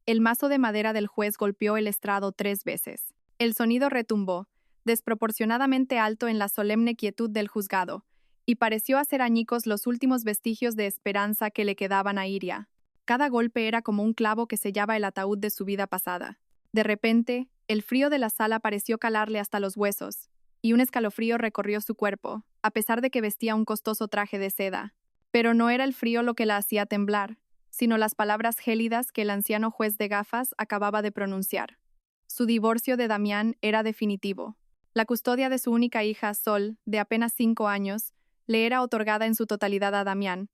El mazo de madera del juez golpeó el estrado 3 veces. El sonido retumbó, desproporcionadamente alto en la solemne quietud del juzgado, y pareció hacer añicos los últimos vestigios de esperanza que le quedaban a Iria. Cada golpe era como un clavo que sellaba el ataúd de su vida pasada. De repente, el frío de la sala pareció calarle hasta los huesos, y un escalofrío recorrió su cuerpo, a pesar de que vestía un costoso traje de seda. Pero no era el frío lo que la hacía temblar, sino las palabras gélidas que el anciano juez de gafas acababa de pronunciar. Su divorcio de Damián era definitivo. La custodia de su única hija, Sol, de apenas 5 años, le era otorgada en su totalidad a Damián.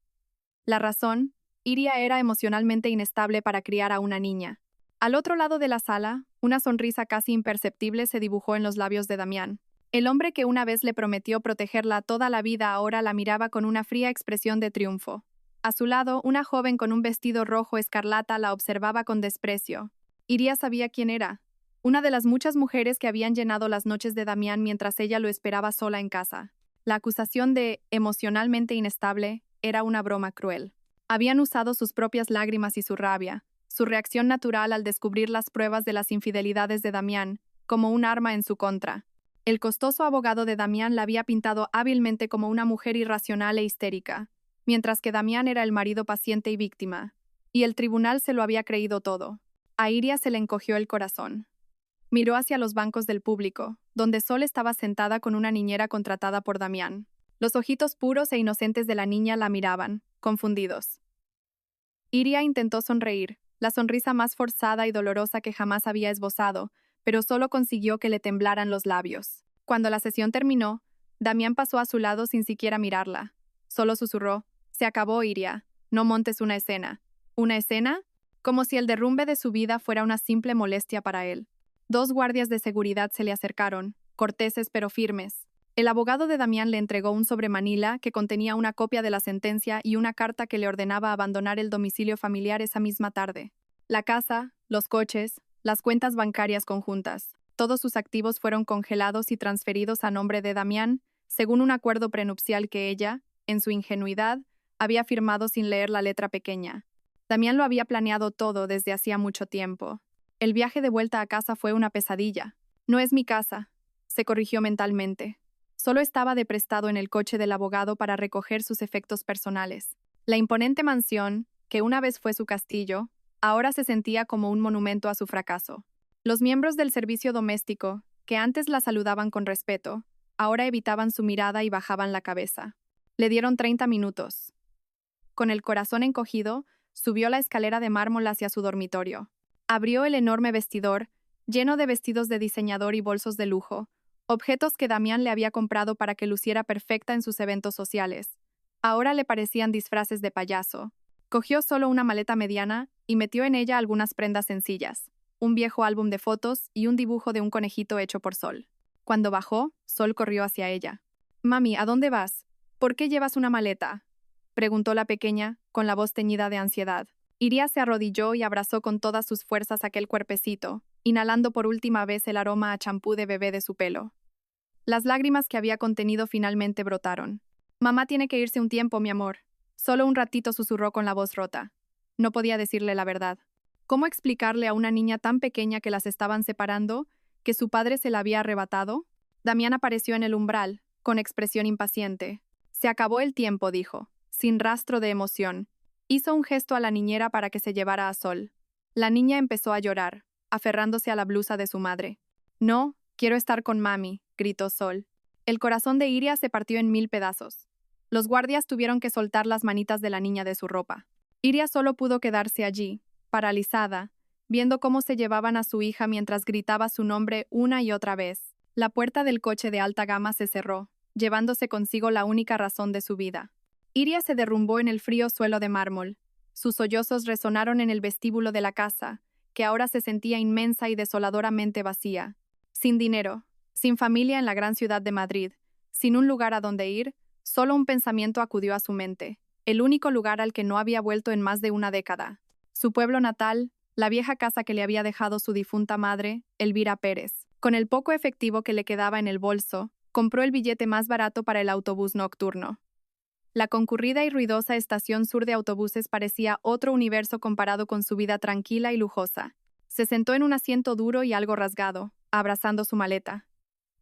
La razón: Iria era emocionalmente inestable para criar a una niña. Al otro lado de la sala, una sonrisa casi imperceptible se dibujó en los labios de Damián. El hombre que una vez le prometió protegerla toda la vida ahora la miraba con una fría expresión de triunfo. A su lado, una joven con un vestido rojo escarlata la observaba con desprecio. Iria sabía quién era. Una de las muchas mujeres que habían llenado las noches de Damián mientras ella lo esperaba sola en casa. La acusación de emocionalmente inestable era una broma cruel. Habían usado sus propias lágrimas y su rabia, su reacción natural al descubrir las pruebas de las infidelidades de Damián, como un arma en su contra. El costoso abogado de Damián la había pintado hábilmente como una mujer irracional e histérica, mientras que Damián era el marido paciente y víctima, y el tribunal se lo había creído todo. A Iria se le encogió el corazón. Miró hacia los bancos del público, donde Sol estaba sentada con una niñera contratada por Damián. Los ojitos puros e inocentes de la niña la miraban, confundidos. Iria intentó sonreír, la sonrisa más forzada y dolorosa que jamás había esbozado, pero solo consiguió que le temblaran los labios. Cuando la sesión terminó, Damián pasó a su lado sin siquiera mirarla. Solo susurró: «Se acabó, Iria. No montes una escena». ¿Una escena? Como si el derrumbe de su vida fuera una simple molestia para él. 2 guardias de seguridad se le acercaron, corteses pero firmes. El abogado de Damián le entregó un sobremanila que contenía una copia de la sentencia y una carta que le ordenaba abandonar el domicilio familiar esa misma tarde. La casa, los coches, las cuentas bancarias conjuntas, todos sus activos fueron congelados y transferidos a nombre de Damián, según un acuerdo prenupcial que ella, en su ingenuidad, había firmado sin leer la letra pequeña. Damián lo había planeado todo desde hacía mucho tiempo. El viaje de vuelta a casa fue una pesadilla. «No es mi casa», se corrigió mentalmente. Solo estaba de prestado en el coche del abogado para recoger sus efectos personales. La imponente mansión, que una vez fue su castillo, ahora se sentía como un monumento a su fracaso. Los miembros del servicio doméstico, que antes la saludaban con respeto, ahora evitaban su mirada y bajaban la cabeza. Le dieron 30 minutos. Con el corazón encogido, subió la escalera de mármol hacia su dormitorio. Abrió el enorme vestidor, lleno de vestidos de diseñador y bolsos de lujo, objetos que Damián le había comprado para que luciera perfecta en sus eventos sociales. Ahora le parecían disfraces de payaso. Cogió solo una maleta mediana y metió en ella algunas prendas sencillas, un viejo álbum de fotos y un dibujo de un conejito hecho por Sol. Cuando bajó, Sol corrió hacia ella. «Mami, ¿a dónde vas? ¿Por qué llevas una maleta?», preguntó la pequeña, con la voz teñida de ansiedad. Iria se arrodilló y abrazó con todas sus fuerzas aquel cuerpecito, inhalando por última vez el aroma a champú de bebé de su pelo. Las lágrimas que había contenido finalmente brotaron. «Mamá tiene que irse un tiempo, mi amor». Solo un ratito, susurró con la voz rota. No podía decirle la verdad. ¿Cómo explicarle a una niña tan pequeña que las estaban separando, que su padre se la había arrebatado? Damián apareció en el umbral, con expresión impaciente. «Se acabó el tiempo», dijo, sin rastro de emoción. Hizo un gesto a la niñera para que se llevara a Sol. La niña empezó a llorar, aferrándose a la blusa de su madre. «No, quiero estar con mami», gritó Sol. El corazón de Iria se partió en 1000 pedazos. Los guardias tuvieron que soltar las manitas de la niña de su ropa. Iria solo pudo quedarse allí, paralizada, viendo cómo se llevaban a su hija mientras gritaba su nombre una y otra vez. La puerta del coche de alta gama se cerró, llevándose consigo la única razón de su vida. Iria se derrumbó en el frío suelo de mármol. Sus sollozos resonaron en el vestíbulo de la casa, que ahora se sentía inmensa y desoladoramente vacía. Sin dinero, sin familia en la gran ciudad de Madrid, sin un lugar a donde ir, solo un pensamiento acudió a su mente, el único lugar al que no había vuelto en más de una década. Su pueblo natal, la vieja casa que le había dejado su difunta madre, Elvira Pérez. Con el poco efectivo que le quedaba en el bolso, compró el billete más barato para el autobús nocturno. La concurrida y ruidosa estación sur de autobuses parecía otro universo comparado con su vida tranquila y lujosa. Se sentó en un asiento duro y algo rasgado, abrazando su maleta.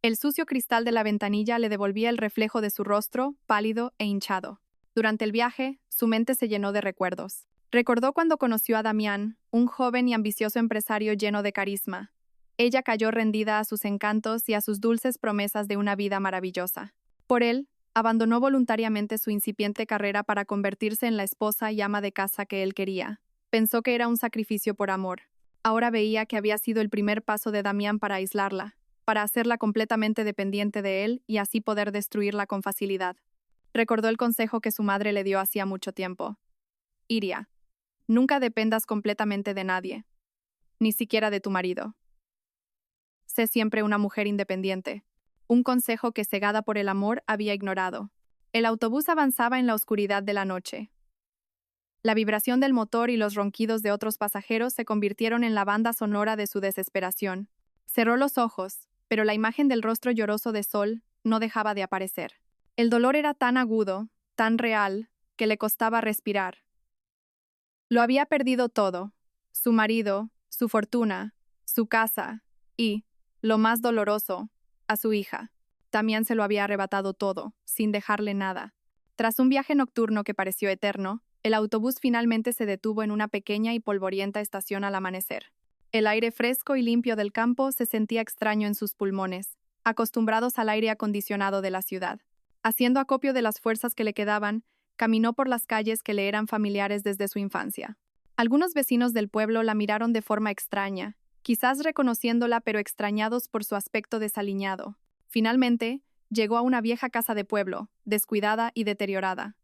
El sucio cristal de la ventanilla le devolvía el reflejo de su rostro, pálido e hinchado. Durante el viaje, su mente se llenó de recuerdos. Recordó cuando conoció a Damián, un joven y ambicioso empresario lleno de carisma. Ella cayó rendida a sus encantos y a sus dulces promesas de una vida maravillosa. Por él, abandonó voluntariamente su incipiente carrera para convertirse en la esposa y ama de casa que él quería. Pensó que era un sacrificio por amor. Ahora veía que había sido el primer paso de Damián para aislarla, para hacerla completamente dependiente de él y así poder destruirla con facilidad. Recordó el consejo que su madre le dio hacía mucho tiempo. Iria, nunca dependas completamente de nadie, ni siquiera de tu marido. Sé siempre una mujer independiente. Un consejo que, cegada por el amor, había ignorado. El autobús avanzaba en la oscuridad de la noche. La vibración del motor y los ronquidos de otros pasajeros se convirtieron en la banda sonora de su desesperación. Cerró los ojos, pero la imagen del rostro lloroso de Sol no dejaba de aparecer. El dolor era tan agudo, tan real, que le costaba respirar. Lo había perdido todo: su marido, su fortuna, su casa y, lo más doloroso, a su hija. También se lo había arrebatado todo, sin dejarle nada. Tras un viaje nocturno que pareció eterno, el autobús finalmente se detuvo en una pequeña y polvorienta estación al amanecer. El aire fresco y limpio del campo se sentía extraño en sus pulmones, acostumbrados al aire acondicionado de la ciudad. Haciendo acopio de las fuerzas que le quedaban, caminó por las calles que le eran familiares desde su infancia. Algunos vecinos del pueblo la miraron de forma extraña, quizás reconociéndola pero extrañados por su aspecto desaliñado. Finalmente, llegó a una vieja casa de pueblo, descuidada y deteriorada.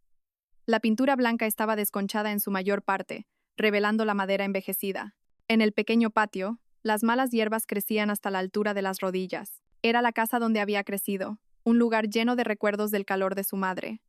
La pintura blanca estaba desconchada en su mayor parte, revelando la madera envejecida. En el pequeño patio, las malas hierbas crecían hasta la altura de las rodillas. Era la casa donde había crecido, un lugar lleno de recuerdos del calor de su madre.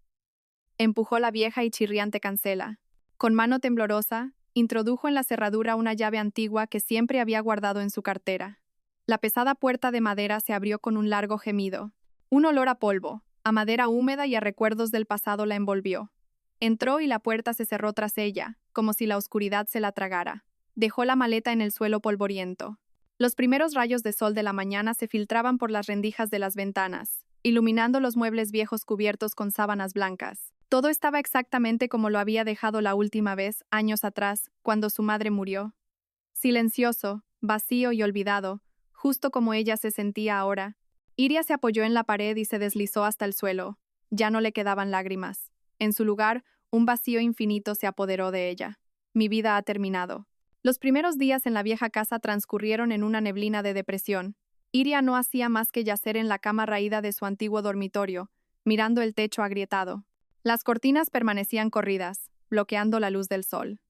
Empujó la vieja y chirriante cancela. Con mano temblorosa, introdujo en la cerradura una llave antigua que siempre había guardado en su cartera. La pesada puerta de madera se abrió con un largo gemido. Un olor a polvo, a madera húmeda y a recuerdos del pasado la envolvió. Entró y la puerta se cerró tras ella, como si la oscuridad se la tragara. Dejó la maleta en el suelo polvoriento. Los primeros rayos de sol de la mañana se filtraban por las rendijas de las ventanas, iluminando los muebles viejos cubiertos con sábanas blancas. Todo estaba exactamente como lo había dejado la última vez, años atrás, cuando su madre murió. Silencioso, vacío y olvidado, justo como ella se sentía ahora. Iria se apoyó en la pared y se deslizó hasta el suelo. Ya no le quedaban lágrimas. En su lugar, un vacío infinito se apoderó de ella. Mi vida ha terminado. Los primeros días en la vieja casa transcurrieron en una neblina de depresión. Iria no hacía más que yacer en la cama raída de su antiguo dormitorio, mirando el techo agrietado. Las cortinas permanecían corridas, bloqueando la luz del sol.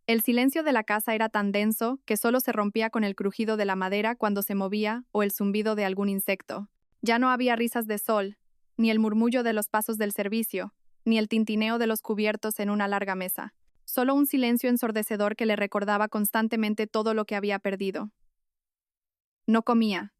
El silencio de la casa era tan denso que solo se rompía con el crujido de la madera cuando se movía o el zumbido de algún insecto. Ya no había risas de Sol, ni el murmullo de los pasos del servicio, ni el tintineo de los cubiertos en una larga mesa. Solo un silencio ensordecedor que le recordaba constantemente todo lo que había perdido. No comía.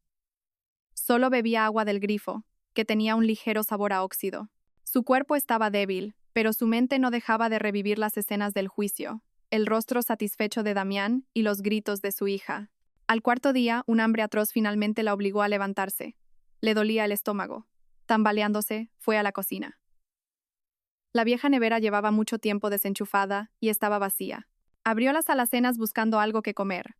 Solo bebía agua del grifo, que tenía un ligero sabor a óxido. Su cuerpo estaba débil, pero su mente no dejaba de revivir las escenas del juicio, el rostro satisfecho de Damián y los gritos de su hija. Al cuarto día, un hambre atroz finalmente la obligó a levantarse. Le dolía el estómago. Tambaleándose, fue a la cocina. La vieja nevera llevaba mucho tiempo desenchufada y estaba vacía. Abrió las alacenas buscando algo que comer.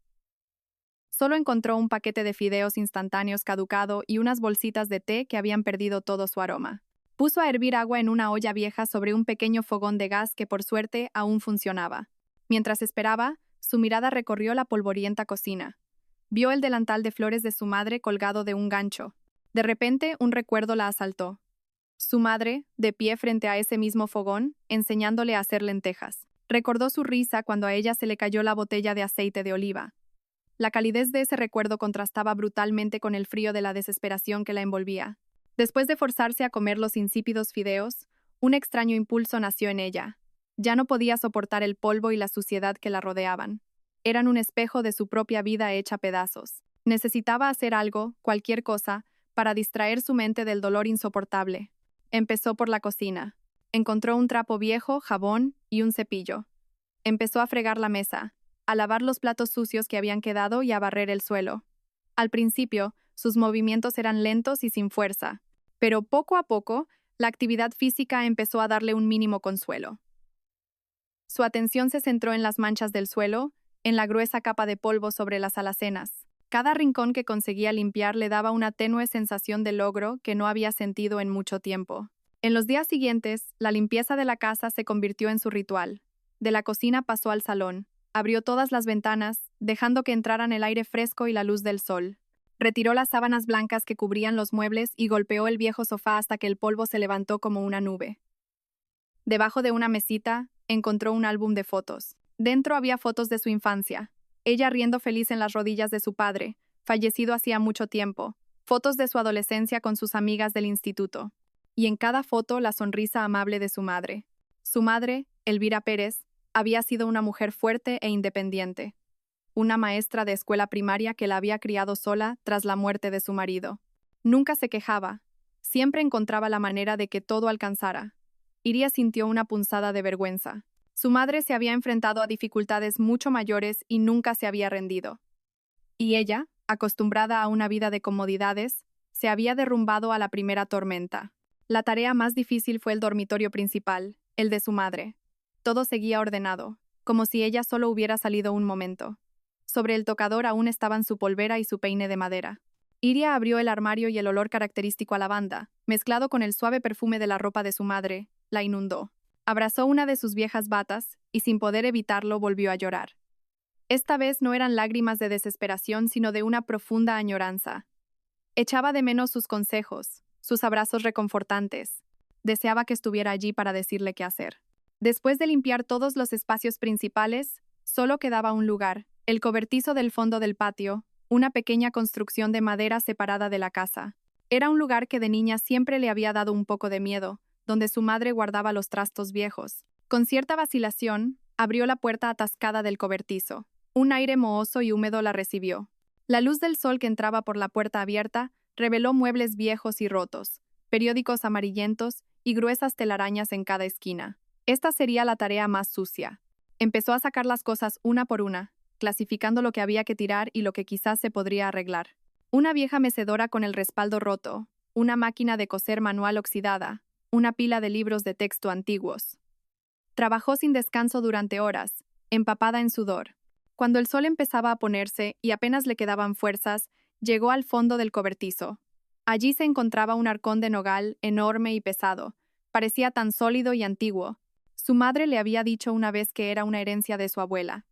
Solo encontró un paquete de fideos instantáneos caducado y unas bolsitas de té que habían perdido todo su aroma. Puso a hervir agua en una olla vieja sobre un pequeño fogón de gas que por suerte aún funcionaba. Mientras esperaba, su mirada recorrió la polvorienta cocina. Vio el delantal de flores de su madre colgado de un gancho. De repente, un recuerdo la asaltó. Su madre, de pie frente a ese mismo fogón, enseñándole a hacer lentejas. Recordó su risa cuando a ella se le cayó la botella de aceite de oliva. La calidez de ese recuerdo contrastaba brutalmente con el frío de la desesperación que la envolvía. Después de forzarse a comer los insípidos fideos, un extraño impulso nació en ella. Ya no podía soportar el polvo y la suciedad que la rodeaban. Eran un espejo de su propia vida hecha pedazos. Necesitaba hacer algo, cualquier cosa, para distraer su mente del dolor insoportable. Empezó por la cocina. Encontró un trapo viejo, jabón y un cepillo. Empezó a fregar la mesa, a lavar los platos sucios que habían quedado y a barrer el suelo. Al principio, sus movimientos eran lentos y sin fuerza, pero poco a poco, la actividad física empezó a darle un mínimo consuelo. Su atención se centró en las manchas del suelo, en la gruesa capa de polvo sobre las alacenas. Cada rincón que conseguía limpiar le daba una tenue sensación de logro que no había sentido en mucho tiempo. En los días siguientes, la limpieza de la casa se convirtió en su ritual. De la cocina pasó al salón. Abrió todas las ventanas, dejando que entraran el aire fresco y la luz del sol. Retiró las sábanas blancas que cubrían los muebles y golpeó el viejo sofá hasta que el polvo se levantó como una nube. Debajo de una mesita, encontró un álbum de fotos. Dentro había fotos de su infancia. Ella riendo feliz en las rodillas de su padre, fallecido hacía mucho tiempo. Fotos de su adolescencia con sus amigas del instituto. Y en cada foto la sonrisa amable de su madre. Su madre, Elvira Pérez, había sido una mujer fuerte e independiente. Una maestra de escuela primaria que la había criado sola tras la muerte de su marido. Nunca se quejaba. Siempre encontraba la manera de que todo alcanzara. Iria sintió una punzada de vergüenza. Su madre se había enfrentado a dificultades mucho mayores y nunca se había rendido. Y ella, acostumbrada a una vida de comodidades, se había derrumbado a la primera tormenta. La tarea más difícil fue el dormitorio principal, el de su madre. Todo seguía ordenado, como si ella solo hubiera salido un momento. Sobre el tocador aún estaban su polvera y su peine de madera. Iria abrió el armario y el olor característico a lavanda, mezclado con el suave perfume de la ropa de su madre, la inundó. Abrazó una de sus viejas batas y sin poder evitarlo volvió a llorar. Esta vez no eran lágrimas de desesperación, sino de una profunda añoranza. Echaba de menos sus consejos, sus abrazos reconfortantes. Deseaba que estuviera allí para decirle qué hacer. Después de limpiar todos los espacios principales, solo quedaba un lugar, el cobertizo del fondo del patio, una pequeña construcción de madera separada de la casa. Era un lugar que de niña siempre le había dado un poco de miedo, donde su madre guardaba los trastos viejos. Con cierta vacilación, abrió la puerta atascada del cobertizo. Un aire mohoso y húmedo la recibió. La luz del sol que entraba por la puerta abierta reveló muebles viejos y rotos, periódicos amarillentos y gruesas telarañas en cada esquina. Esta sería la tarea más sucia. Empezó a sacar las cosas una por una, clasificando lo que había que tirar y lo que quizás se podría arreglar. Una vieja mecedora con el respaldo roto, una máquina de coser manual oxidada, una pila de libros de texto antiguos. Trabajó sin descanso durante horas, empapada en sudor. Cuando el sol empezaba a ponerse y apenas le quedaban fuerzas, llegó al fondo del cobertizo. Allí se encontraba un arcón de nogal enorme y pesado. Parecía tan sólido y antiguo. Su madre le había dicho una vez que era una herencia de su abuela.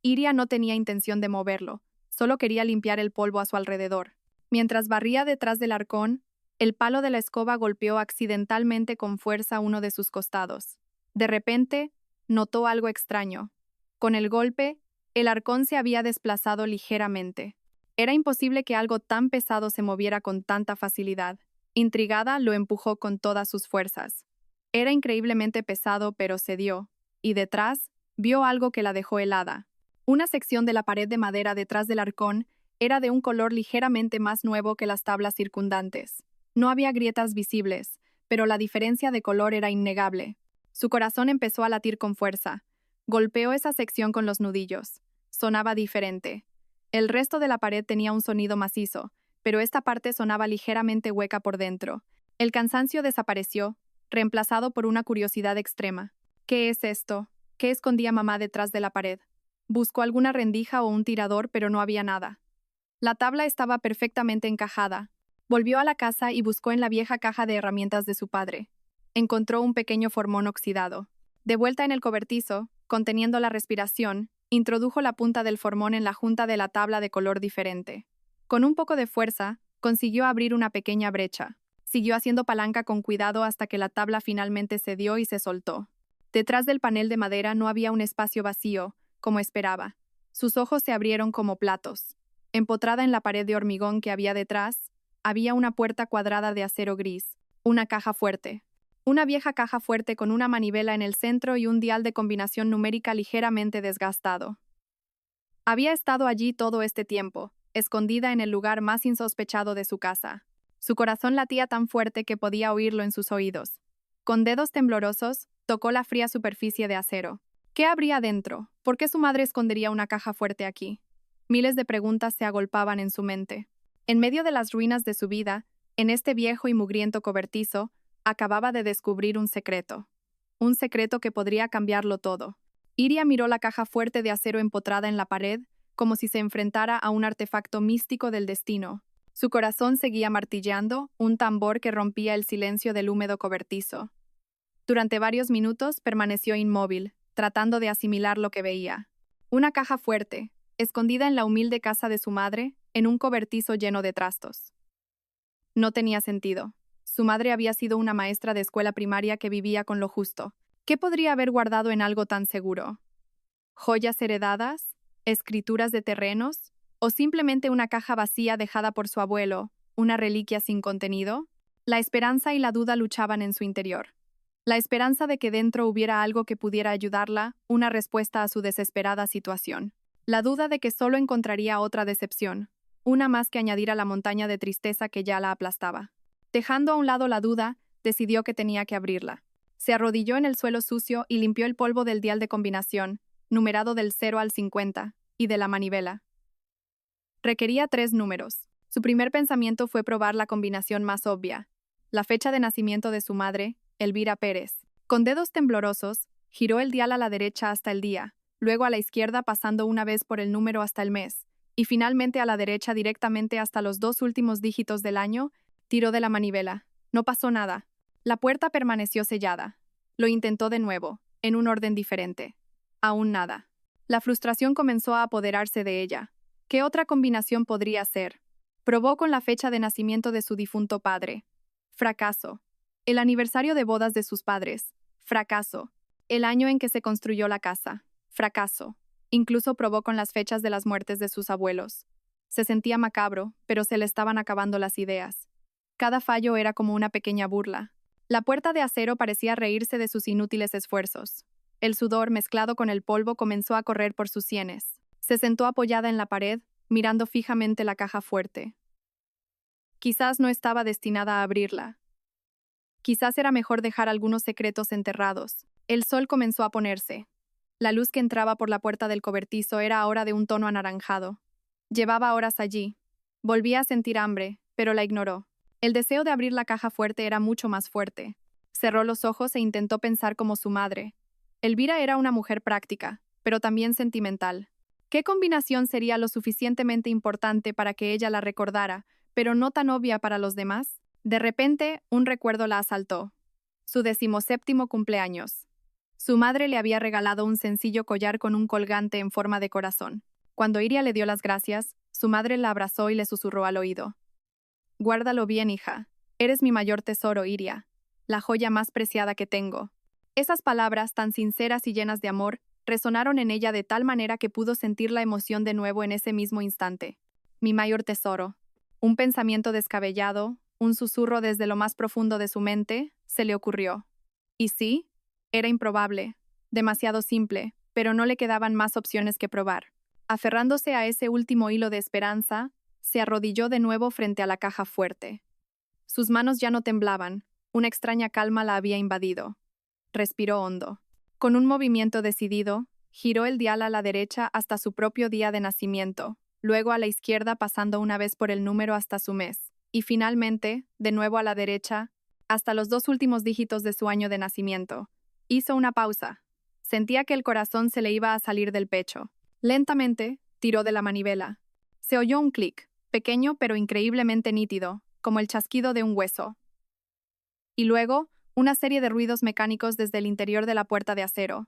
Iria no tenía intención de moverlo, solo quería limpiar el polvo a su alrededor. Mientras barría detrás del arcón, el palo de la escoba golpeó accidentalmente con fuerza uno de sus costados. De repente, notó algo extraño. Con el golpe, el arcón se había desplazado ligeramente. Era imposible que algo tan pesado se moviera con tanta facilidad. Intrigada, lo empujó con todas sus fuerzas. Era increíblemente pesado, pero cedió, y detrás, vio algo que la dejó helada. Una sección de la pared de madera detrás del arcón era de un color ligeramente más nuevo que las tablas circundantes. No había grietas visibles, pero la diferencia de color era innegable. Su corazón empezó a latir con fuerza. Golpeó esa sección con los nudillos. Sonaba diferente. El resto de la pared tenía un sonido macizo, pero esta parte sonaba ligeramente hueca por dentro. El cansancio desapareció, reemplazado por una curiosidad extrema. ¿Qué es esto? ¿Qué escondía mamá detrás de la pared? Buscó alguna rendija o un tirador, pero no había nada. La tabla estaba perfectamente encajada. Volvió a la casa y buscó en la vieja caja de herramientas de su padre. Encontró un pequeño formón oxidado. De vuelta en el cobertizo, conteniendo la respiración, introdujo la punta del formón en la junta de la tabla de color diferente. Con un poco de fuerza, consiguió abrir una pequeña brecha. Siguió haciendo palanca con cuidado hasta que la tabla finalmente cedió y se soltó. Detrás del panel de madera no había un espacio vacío, como esperaba. Sus ojos se abrieron como platos. Empotrada en la pared de hormigón que había detrás, había una puerta cuadrada de acero gris, una caja fuerte. Una vieja caja fuerte con una manivela en el centro y un dial de combinación numérica ligeramente desgastado. Había estado allí todo este tiempo, escondida en el lugar más insospechado de su casa. Su corazón latía tan fuerte que podía oírlo en sus oídos. Con dedos temblorosos, tocó la fría superficie de acero. ¿Qué habría dentro? ¿Por qué su madre escondería una caja fuerte aquí? Miles de preguntas se agolpaban en su mente. En medio de las ruinas de su vida, en este viejo y mugriento cobertizo, acababa de descubrir un secreto. Un secreto que podría cambiarlo todo. Iria miró la caja fuerte de acero empotrada en la pared, como si se enfrentara a un artefacto místico del destino. Su corazón seguía martilleando, un tambor que rompía el silencio del húmedo cobertizo. Durante varios minutos permaneció inmóvil, tratando de asimilar lo que veía. Una caja fuerte, escondida en la humilde casa de su madre, en un cobertizo lleno de trastos. No tenía sentido. Su madre había sido una maestra de escuela primaria que vivía con lo justo. ¿Qué podría haber guardado en algo tan seguro? ¿Joyas heredadas? ¿Escrituras de terrenos? ¿O simplemente una caja vacía dejada por su abuelo, una reliquia sin contenido? La esperanza y la duda luchaban en su interior. La esperanza de que dentro hubiera algo que pudiera ayudarla, una respuesta a su desesperada situación. La duda de que solo encontraría otra decepción, una más que añadir a la montaña de tristeza que ya la aplastaba. Dejando a un lado la duda, decidió que tenía que abrirla. Se arrodilló en el suelo sucio y limpió el polvo del dial de combinación, numerado del 0 al 50, y de la manivela. Requería 3 números. Su primer pensamiento fue probar la combinación más obvia, la fecha de nacimiento de su madre, Elvira Pérez. Con dedos temblorosos, giró el dial a la derecha hasta el día, luego a la izquierda pasando una vez por el número hasta el mes, y finalmente a la derecha directamente hasta los 2 últimos dígitos del año, tiró de la manivela. No pasó nada. La puerta permaneció sellada. Lo intentó de nuevo, en un orden diferente. Aún nada. La frustración comenzó a apoderarse de ella. ¿Qué otra combinación podría ser? Probó con la fecha de nacimiento de su difunto padre. Fracaso. El aniversario de bodas de sus padres. Fracaso. El año en que se construyó la casa. Fracaso. Incluso probó con las fechas de las muertes de sus abuelos. Se sentía macabro, pero se le estaban acabando las ideas. Cada fallo era como una pequeña burla. La puerta de acero parecía reírse de sus inútiles esfuerzos. El sudor mezclado con el polvo comenzó a correr por sus sienes. Se sentó apoyada en la pared, mirando fijamente la caja fuerte. Quizás no estaba destinada a abrirla. Quizás era mejor dejar algunos secretos enterrados. El sol comenzó a ponerse. La luz que entraba por la puerta del cobertizo era ahora de un tono anaranjado. Llevaba horas allí. Volvía a sentir hambre, pero la ignoró. El deseo de abrir la caja fuerte era mucho más fuerte. Cerró los ojos e intentó pensar como su madre. Elvira era una mujer práctica, pero también sentimental. ¿Qué combinación sería lo suficientemente importante para que ella la recordara, pero no tan obvia para los demás? De repente, un recuerdo la asaltó. Su 17º cumpleaños. Su madre le había regalado un sencillo collar con un colgante en forma de corazón. Cuando Iria le dio las gracias, su madre la abrazó y le susurró al oído. Guárdalo bien, hija. Eres mi mayor tesoro, Iria. La joya más preciada que tengo. Esas palabras, tan sinceras y llenas de amor, resonaron en ella de tal manera que pudo sentir la emoción de nuevo en ese mismo instante. Mi mayor tesoro. Un pensamiento descabellado, un susurro desde lo más profundo de su mente, se le ocurrió. ¿Y sí? Era improbable, demasiado simple, pero no le quedaban más opciones que probar. Aferrándose a ese último hilo de esperanza, se arrodilló de nuevo frente a la caja fuerte. Sus manos ya no temblaban, una extraña calma la había invadido. Respiró hondo. Con un movimiento decidido, giró el dial a la derecha hasta su propio día de nacimiento, luego a la izquierda pasando una vez por el número hasta su mes, y finalmente, de nuevo a la derecha, hasta los 2 últimos dígitos de su año de nacimiento. Hizo una pausa. Sentía que el corazón se le iba a salir del pecho. Lentamente, tiró de la manivela. Se oyó un clic, pequeño pero increíblemente nítido, como el chasquido de un hueso. Y luego, una serie de ruidos mecánicos desde el interior de la puerta de acero.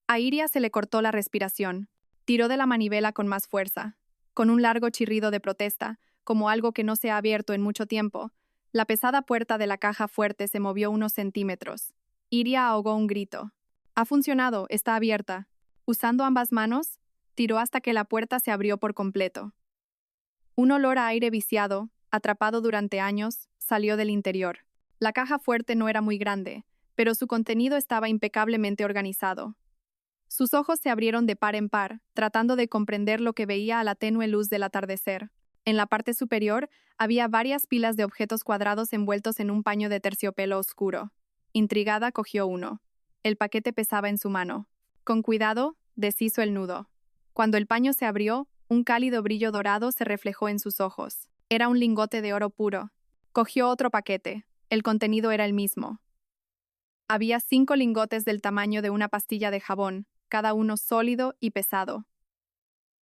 A Iria se le cortó la respiración. Tiró de la manivela con más fuerza. Con un largo chirrido de protesta, como algo que no se ha abierto en mucho tiempo, la pesada puerta de la caja fuerte se movió unos centímetros. Iria ahogó un grito. Ha funcionado, está abierta. Usando ambas manos, tiró hasta que la puerta se abrió por completo. Un olor a aire viciado, atrapado durante años, salió del interior. La caja fuerte no era muy grande, pero su contenido estaba impecablemente organizado. Sus ojos se abrieron de par en par, tratando de comprender lo que veía a la tenue luz del atardecer. En la parte superior había varias pilas de objetos cuadrados envueltos en un paño de terciopelo oscuro. Intrigada, cogió uno. El paquete pesaba en su mano. Con cuidado, deshizo el nudo. Cuando el paño se abrió, un cálido brillo dorado se reflejó en sus ojos. Era un lingote de oro puro. Cogió otro paquete. El contenido era el mismo. Había 5 lingotes del tamaño de una pastilla de jabón, cada uno sólido y pesado.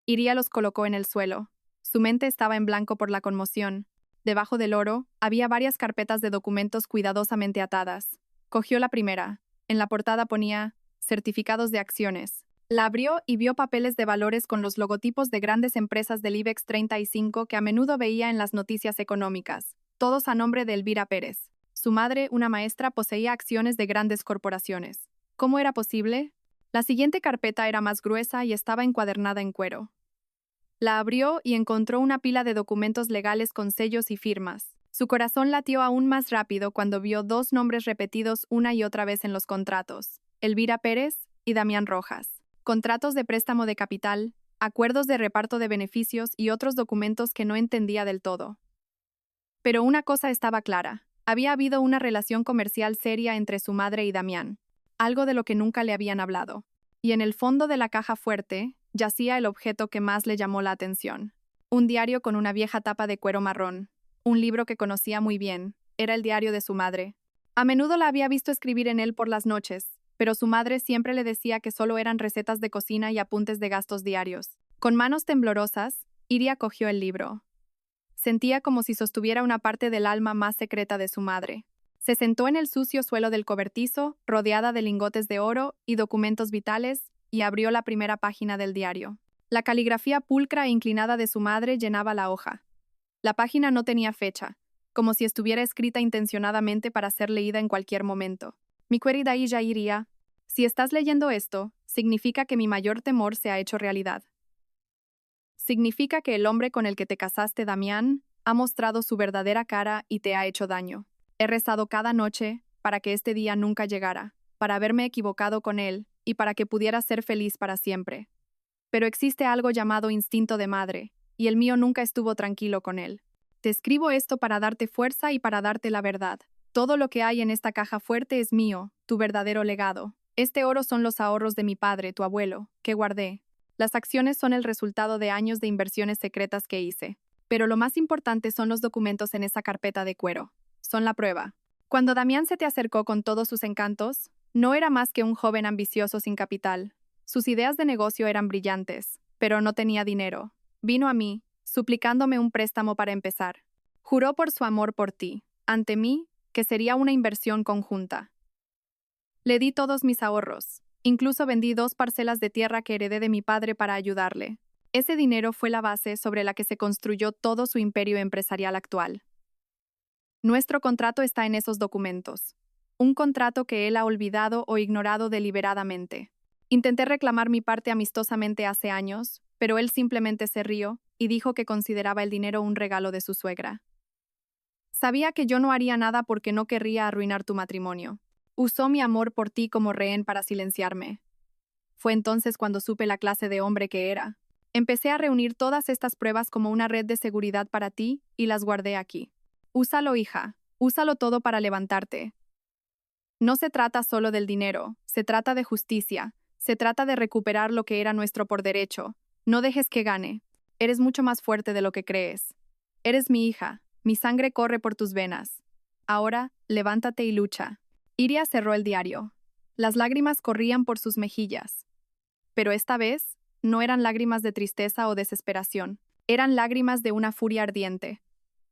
Iría los colocó en el suelo. Su mente estaba en blanco por la conmoción. Debajo del oro, había varias carpetas de documentos cuidadosamente atadas. Cogió la primera. En la portada ponía certificados de acciones. La abrió y vio papeles de valores con los logotipos de grandes empresas del IBEX 35 que a menudo veía en las noticias económicas, todos a nombre de Elvira Pérez. Su madre, una maestra, poseía acciones de grandes corporaciones. ¿Cómo era posible? La siguiente carpeta era más gruesa y estaba encuadernada en cuero. La abrió y encontró una pila de documentos legales con sellos y firmas. Su corazón latió aún más rápido cuando vio 2 nombres repetidos una y otra vez en los contratos: Elvira Pérez y Damián Rojas. Contratos de préstamo de capital, acuerdos de reparto de beneficios y otros documentos que no entendía del todo. Pero una cosa estaba clara: había habido una relación comercial seria entre su madre y Damián, algo de lo que nunca le habían hablado. Y en el fondo de la caja fuerte yacía el objeto que más le llamó la atención: un diario con una vieja tapa de cuero marrón, un libro que conocía muy bien. Era el diario de su madre. A menudo la había visto escribir en él por las noches, pero su madre siempre le decía que solo eran recetas de cocina y apuntes de gastos diarios. Con manos temblorosas, Iria cogió el libro. Sentía como si sostuviera una parte del alma más secreta de su madre. Se sentó en el sucio suelo del cobertizo, rodeada de lingotes de oro y documentos vitales, y abrió la primera página del diario. La caligrafía pulcra e inclinada de su madre llenaba la hoja. La página no tenía fecha, como si estuviera escrita intencionadamente para ser leída en cualquier momento. Mi querida Illa Iria, si estás leyendo esto, significa que mi mayor temor se ha hecho realidad. Significa que el hombre con el que te casaste, Damián, ha mostrado su verdadera cara y te ha hecho daño. He rezado cada noche para que este día nunca llegara, para haberme equivocado con él y para que pudiera ser feliz para siempre. Pero existe algo llamado instinto de madre, y el mío nunca estuvo tranquilo con él. Te escribo esto para darte fuerza y para darte la verdad. Todo lo que hay en esta caja fuerte es mío, tu verdadero legado. Este oro son los ahorros de mi padre, tu abuelo, que guardé. Las acciones son el resultado de años de inversiones secretas que hice. Pero lo más importante son los documentos en esa carpeta de cuero. Son la prueba. Cuando Damián se te acercó con todos sus encantos, no era más que un joven ambicioso sin capital. Sus ideas de negocio eran brillantes, pero no tenía dinero. Vino a mí, suplicándome un préstamo para empezar. Juró por su amor por ti, ante mí, que sería una inversión conjunta. Le di todos mis ahorros. Incluso vendí 2 parcelas de tierra que heredé de mi padre para ayudarle. Ese dinero fue la base sobre la que se construyó todo su imperio empresarial actual. Nuestro contrato está en esos documentos. Un contrato que él ha olvidado o ignorado deliberadamente. Intenté reclamar mi parte amistosamente hace años, pero él simplemente se rió y dijo que consideraba el dinero un regalo de su suegra. Sabía que yo no haría nada porque no querría arruinar tu matrimonio. Usó mi amor por ti como rehén para silenciarme. Fue entonces cuando supe la clase de hombre que era. Empecé a reunir todas estas pruebas como una red de seguridad para ti y las guardé aquí. Úsalo, hija. Úsalo todo para levantarte. No se trata solo del dinero, se trata de justicia, se trata de recuperar lo que era nuestro por derecho. No dejes que gane. Eres mucho más fuerte de lo que crees. Eres mi hija, mi sangre corre por tus venas. Ahora, levántate y lucha. Iria cerró el diario. Las lágrimas corrían por sus mejillas. Pero esta vez, no eran lágrimas de tristeza o desesperación, eran lágrimas de una furia ardiente.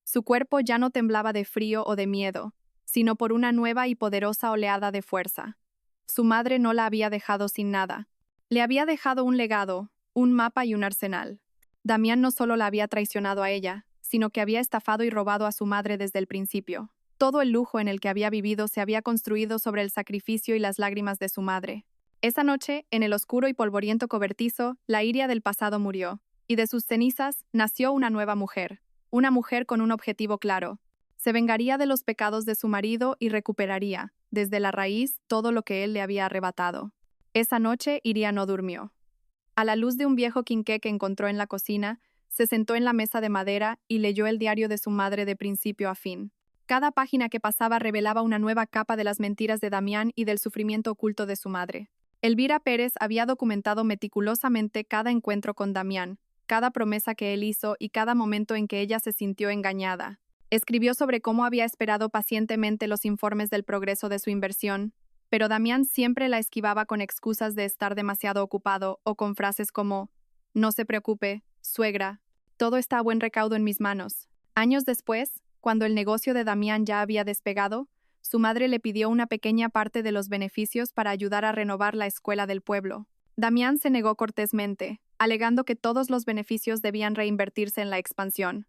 Su cuerpo ya no temblaba de frío o de miedo, sino por una nueva y poderosa oleada de fuerza. Su madre no la había dejado sin nada. Le había dejado un legado, un mapa y un arsenal. Damián no solo la había traicionado a ella, sino que había estafado y robado a su madre desde el principio. Todo el lujo en el que había vivido se había construido sobre el sacrificio y las lágrimas de su madre. Esa noche, en el oscuro y polvoriento cobertizo, la Iria del pasado murió, y de sus cenizas nació una nueva mujer. Una mujer con un objetivo claro. Se vengaría de los pecados de su marido y recuperaría, desde la raíz, todo lo que él le había arrebatado. Esa noche, Iria no durmió. A la luz de un viejo quinqué que encontró en la cocina, se sentó en la mesa de madera y leyó el diario de su madre de principio a fin. Cada página que pasaba revelaba una nueva capa de las mentiras de Damián y del sufrimiento oculto de su madre. Elvira Pérez había documentado meticulosamente cada encuentro con Damián, cada promesa que él hizo y cada momento en que ella se sintió engañada. Escribió sobre cómo había esperado pacientemente los informes del progreso de su inversión, pero Damián siempre la esquivaba con excusas de estar demasiado ocupado o con frases como: «No se preocupe, suegra, todo está a buen recaudo en mis manos». Años después, cuando el negocio de Damián ya había despegado, su madre le pidió una pequeña parte de los beneficios para ayudar a renovar la escuela del pueblo. Damián se negó cortésmente, alegando que todos los beneficios debían reinvertirse en la expansión.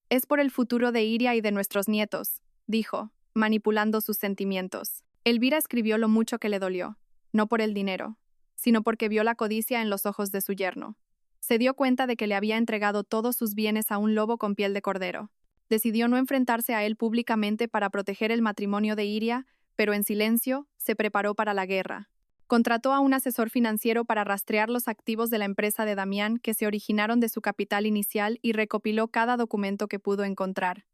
«Es por el futuro de Iria y de nuestros nietos», dijo, manipulando sus sentimientos. Elvira escribió lo mucho que le dolió, no por el dinero, sino porque vio la codicia en los ojos de su yerno. Se dio cuenta de que le había entregado todos sus bienes a un lobo con piel de cordero. Decidió no enfrentarse a él públicamente para proteger el matrimonio de Iria, pero en silencio se preparó para la guerra. Contrató a un asesor financiero para rastrear los activos de la empresa de Damián que se originaron de su capital inicial y recopiló cada documento que pudo encontrar.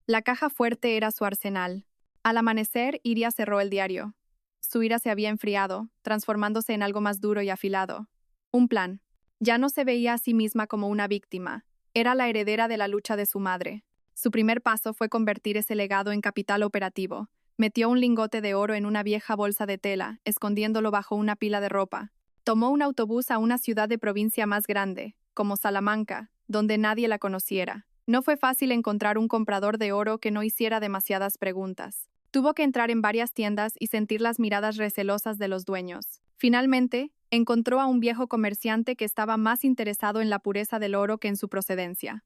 La caja fuerte era su arsenal. Al amanecer, Iria cerró el diario. Su ira se había enfriado, transformándose en algo más duro y afilado. Un plan. Ya no se veía a sí misma como una víctima. Era la heredera de la lucha de su madre. Su primer paso fue convertir ese legado en capital operativo. Metió un lingote de oro en una vieja bolsa de tela, escondiéndolo bajo una pila de ropa. Tomó un autobús a una ciudad de provincia más grande, como Salamanca, donde nadie la conociera. No fue fácil encontrar un comprador de oro que no hiciera demasiadas preguntas. Tuvo que entrar en varias tiendas y sentir las miradas recelosas de los dueños. Finalmente, encontró a un viejo comerciante que estaba más interesado en la pureza del oro que en su procedencia.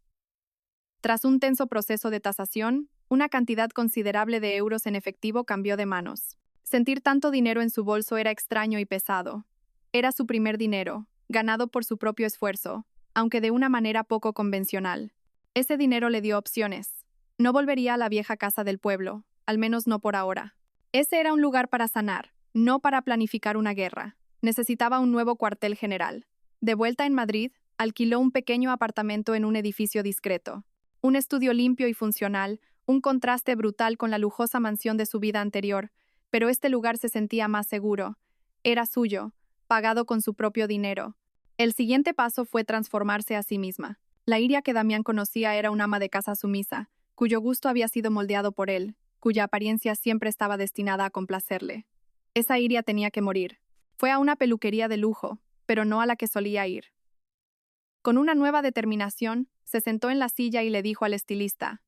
Tras un tenso proceso de tasación, una cantidad considerable de euros en efectivo cambió de manos. Sentir tanto dinero en su bolso era extraño y pesado. Era su primer dinero, ganado por su propio esfuerzo, aunque de una manera poco convencional. Ese dinero le dio opciones. No volvería a la vieja casa del pueblo, al menos no por ahora. Ese era un lugar para sanar, no para planificar una guerra. Necesitaba un nuevo cuartel general. De vuelta en Madrid, alquiló un pequeño apartamento en un edificio discreto. Un estudio limpio y funcional, un contraste brutal con la lujosa mansión de su vida anterior, pero este lugar se sentía más seguro. Era suyo, pagado con su propio dinero. El siguiente paso fue transformarse a sí misma. La Iria que Damián conocía era una ama de casa sumisa, cuyo gusto había sido moldeado por él, cuya apariencia siempre estaba destinada a complacerle. Esa Iria tenía que morir. Fue a una peluquería de lujo, pero no a la que solía ir. Con una nueva determinación, se sentó en la silla y le dijo al estilista: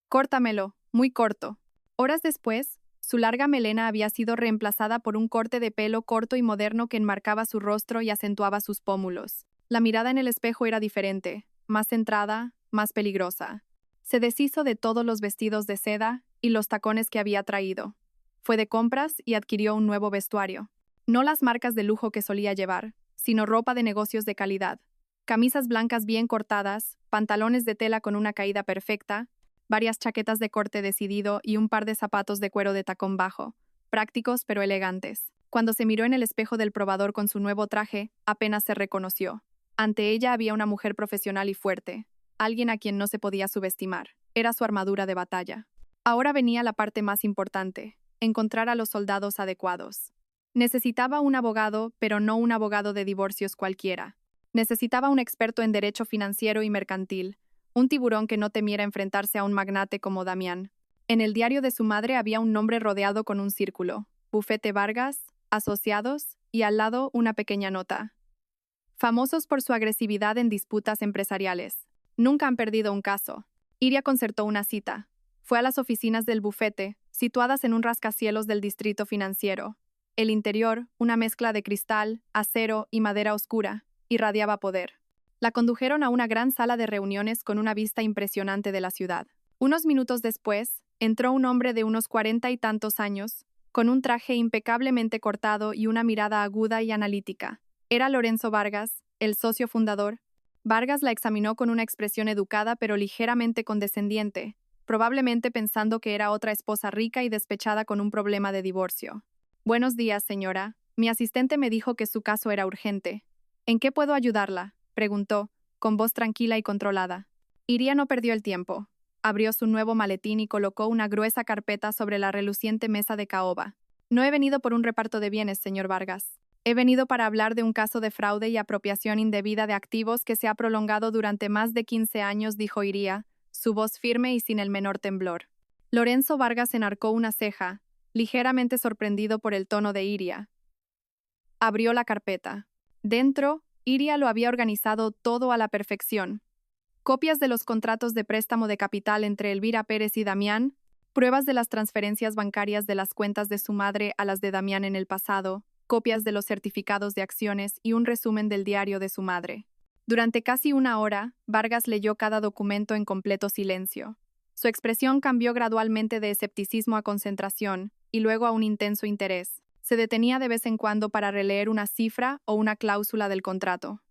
«Córtamelo, muy corto». Horas después, su larga melena había sido reemplazada por un corte de pelo corto y moderno que enmarcaba su rostro y acentuaba sus pómulos. La mirada en el espejo era diferente, más centrada, más peligrosa. Se deshizo de todos los vestidos de seda y los tacones que había traído. Fue de compras y adquirió un nuevo vestuario. No las marcas de lujo que solía llevar, sino ropa de negocios de calidad. Camisas blancas bien cortadas, pantalones de tela con una caída perfecta, varias chaquetas de corte decidido y un par de zapatos de cuero de tacón bajo, prácticos pero elegantes. Cuando se miró en el espejo del probador con su nuevo traje, apenas se reconoció. Ante ella había una mujer profesional y fuerte, alguien a quien no se podía subestimar. Era su armadura de batalla. Ahora venía la parte más importante: encontrar a los soldados adecuados. Necesitaba un abogado, pero no un abogado de divorcios cualquiera. Necesitaba un experto en derecho financiero y mercantil, un tiburón que no temiera enfrentarse a un magnate como Damián. En el diario de su madre había un nombre rodeado con un círculo: Bufete Vargas, asociados, y al lado una pequeña nota: famosos por su agresividad en disputas empresariales. Nunca han perdido un caso. Iria concertó una cita. Fue a las oficinas del bufete, situadas en un rascacielos del distrito financiero. El interior, una mezcla de cristal, acero y madera oscura, irradiaba poder. La condujeron a una gran sala de reuniones con una vista impresionante de la ciudad. Unos minutos después, entró un hombre de unos 40 y tantos años, con un traje impecablemente cortado y una mirada aguda y analítica. Era Lorenzo Vargas, el socio fundador. Vargas la examinó con una expresión educada pero ligeramente condescendiente, probablemente pensando que era otra esposa rica y despechada con un problema de divorcio. «Buenos días, señora. Mi asistente me dijo que su caso era urgente. ¿En qué puedo ayudarla?», preguntó, con voz tranquila y controlada. Iria no perdió el tiempo. Abrió su nuevo maletín y colocó una gruesa carpeta sobre la reluciente mesa de caoba. No he venido por un reparto de bienes, señor Vargas. He venido para hablar de un caso de fraude y apropiación indebida de activos que se ha prolongado durante más de 15 años, dijo Iría, su voz firme y sin el menor temblor. Lorenzo Vargas enarcó una ceja, ligeramente sorprendido por el tono de Iria. Abrió la carpeta. Dentro, Iria lo había organizado todo a la perfección. Copias de los contratos de préstamo de capital entre Elvira Pérez y Damián, pruebas de las transferencias bancarias de las cuentas de su madre a las de Damián en el pasado, copias de los certificados de acciones y un resumen del diario de su madre. Durante casi una hora, Vargas leyó cada documento en completo silencio. Su expresión cambió gradualmente de escepticismo a concentración y luego a un intenso interés. Se detenía de vez en cuando para releer una cifra o una cláusula del contrato.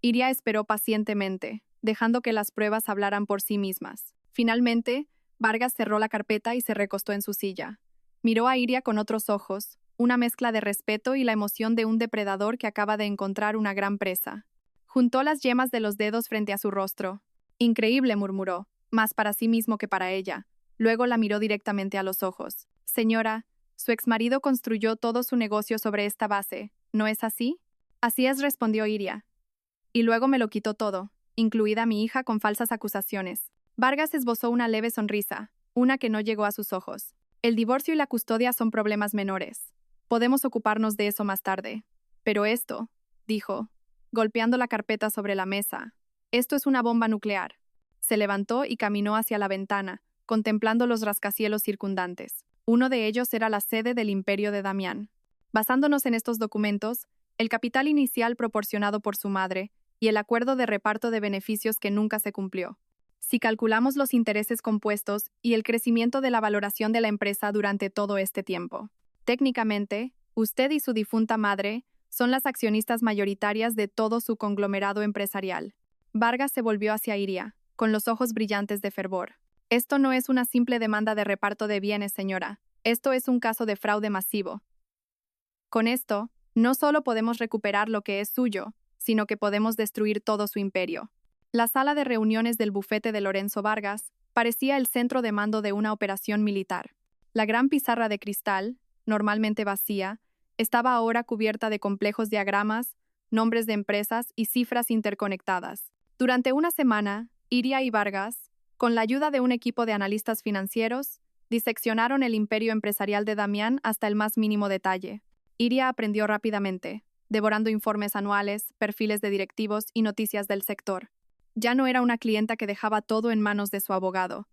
Iria esperó pacientemente, dejando que las pruebas hablaran por sí mismas. Finalmente, Vargas cerró la carpeta y se recostó en su silla. Miró a Iria con otros ojos, una mezcla de respeto y la emoción de un depredador que acaba de encontrar una gran presa. Juntó las yemas de los dedos frente a su rostro. Increíble, murmuró, más para sí mismo que para ella. Luego la miró directamente a los ojos. Señora, su exmarido construyó todo su negocio sobre esta base, ¿no es así? Así es, respondió Iria. Y luego me lo quitó todo, incluida mi hija, con falsas acusaciones. Vargas esbozó una leve sonrisa, una que no llegó a sus ojos. El divorcio y la custodia son problemas menores. Podemos ocuparnos de eso más tarde. Pero esto, dijo, golpeando la carpeta sobre la mesa, esto es una bomba nuclear. Se levantó y caminó hacia la ventana, contemplando los rascacielos circundantes. Uno de ellos era la sede del imperio de Damián. Basándonos en estos documentos, el capital inicial proporcionado por su madre y el acuerdo de reparto de beneficios que nunca se cumplió. Si calculamos los intereses compuestos y el crecimiento de la valoración de la empresa durante todo este tiempo, técnicamente, usted y su difunta madre son las accionistas mayoritarias de todo su conglomerado empresarial. Vargas se volvió hacia Iria, con los ojos brillantes de fervor. Esto no es una simple demanda de reparto de bienes, señora. Esto es un caso de fraude masivo. Con esto, no solo podemos recuperar lo que es suyo, sino que podemos destruir todo su imperio. La sala de reuniones del bufete de Lorenzo Vargas parecía el centro de mando de una operación militar. La gran pizarra de cristal, normalmente vacía, estaba ahora cubierta de complejos diagramas, nombres de empresas y cifras interconectadas. Durante una semana, Iria y Vargas, con la ayuda de un equipo de analistas financieros, diseccionaron el imperio empresarial de Damián hasta el más mínimo detalle. Iria aprendió rápidamente, devorando informes anuales, perfiles de directivos y noticias del sector. Ya no era una clienta que dejaba todo en manos de su abogado.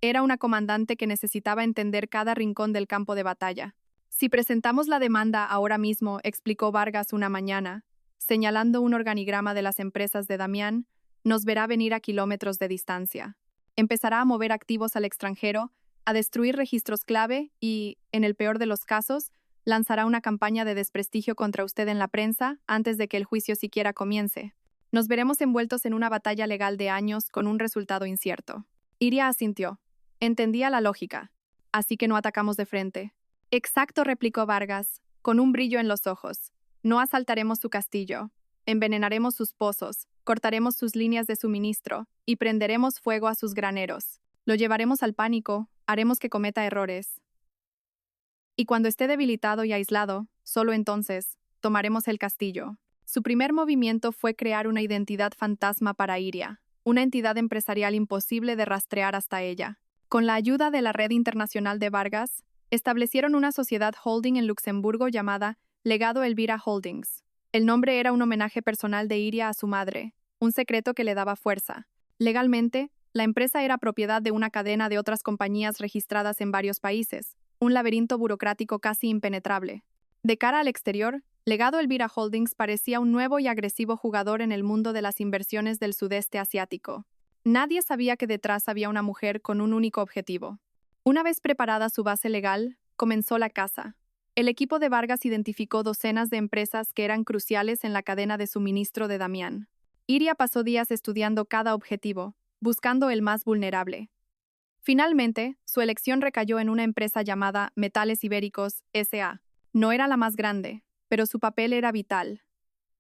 Era una comandante que necesitaba entender cada rincón del campo de batalla. Si presentamos la demanda ahora mismo, explicó Vargas una mañana, señalando un organigrama de las empresas de Damián, nos verá venir a kilómetros de distancia. Empezará a mover activos al extranjero, a destruir registros clave y, en el peor de los casos, lanzará una campaña de desprestigio contra usted en la prensa antes de que el juicio siquiera comience. Nos veremos envueltos en una batalla legal de años con un resultado incierto. Iria asintió. Entendía la lógica. Así que no atacamos de frente. Exacto, replicó Vargas, con un brillo en los ojos. No asaltaremos su castillo. Envenenaremos sus pozos, cortaremos sus líneas de suministro y prenderemos fuego a sus graneros. Lo llevaremos al pánico, haremos que cometa errores. Y cuando esté debilitado y aislado, solo entonces, tomaremos el castillo. Su primer movimiento fue crear una identidad fantasma para Iria, una entidad empresarial imposible de rastrear hasta ella. Con la ayuda de la red internacional de Vargas, establecieron una sociedad holding en Luxemburgo llamada Legado Elvira Holdings. El nombre era un homenaje personal de Iria a su madre, un secreto que le daba fuerza. Legalmente, la empresa era propiedad de una cadena de otras compañías registradas en varios países, un laberinto burocrático casi impenetrable. De cara al exterior, Legado Elvira Holdings parecía un nuevo y agresivo jugador en el mundo de las inversiones del sudeste asiático. Nadie sabía que detrás había una mujer con un único objetivo. Una vez preparada su base legal, comenzó la caza. El equipo de Vargas identificó docenas de empresas que eran cruciales en la cadena de suministro de Damián. Iria pasó días estudiando cada objetivo, buscando el más vulnerable. Finalmente, su elección recayó en una empresa llamada Metales Ibéricos S.A. No era la más grande, pero su papel era vital.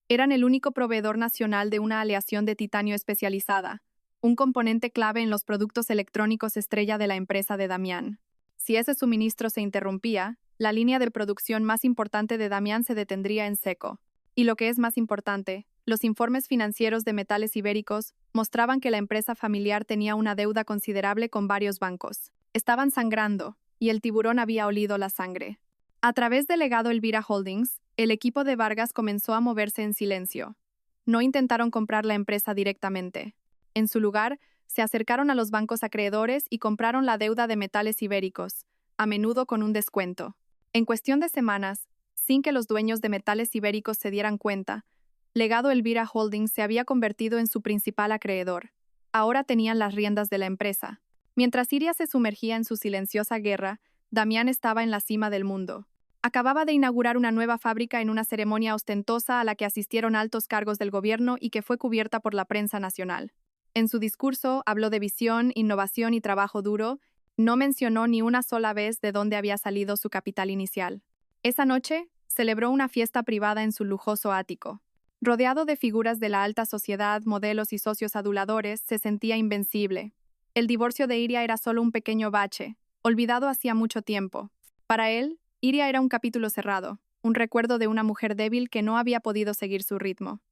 Eran el único proveedor nacional de una aleación de titanio especializada, un componente clave en los productos electrónicos estrella de la empresa de Damián. Si ese suministro se interrumpía, la línea de producción más importante de Damián se detendría en seco. Y lo que es más importante, los informes financieros de Metales Ibéricos mostraban que la empresa familiar tenía una deuda considerable con varios bancos. Estaban sangrando, y el tiburón había olido la sangre. A través del legado Elvira Holdings, el equipo de Vargas comenzó a moverse en silencio. No intentaron comprar la empresa directamente. En su lugar, se acercaron a los bancos acreedores y compraron la deuda de Metales Ibéricos, a menudo con un descuento. En cuestión de semanas, sin que los dueños de Metales Ibéricos se dieran cuenta, Legado Elvira Holdings se había convertido en su principal acreedor. Ahora tenían las riendas de la empresa. Mientras Iria se sumergía en su silenciosa guerra, Damián estaba en la cima del mundo. Acababa de inaugurar una nueva fábrica en una ceremonia ostentosa a la que asistieron altos cargos del gobierno y que fue cubierta por la prensa nacional. En su discurso habló de visión, innovación y trabajo duro. No mencionó ni una sola vez de dónde había salido su capital inicial. Esa noche, celebró una fiesta privada en su lujoso ático. Rodeado de figuras de la alta sociedad, modelos y socios aduladores, se sentía invencible. El divorcio de Iria era solo un pequeño bache, olvidado hacía mucho tiempo. Para él, Iria era un capítulo cerrado, un recuerdo de una mujer débil que no había podido seguir su ritmo.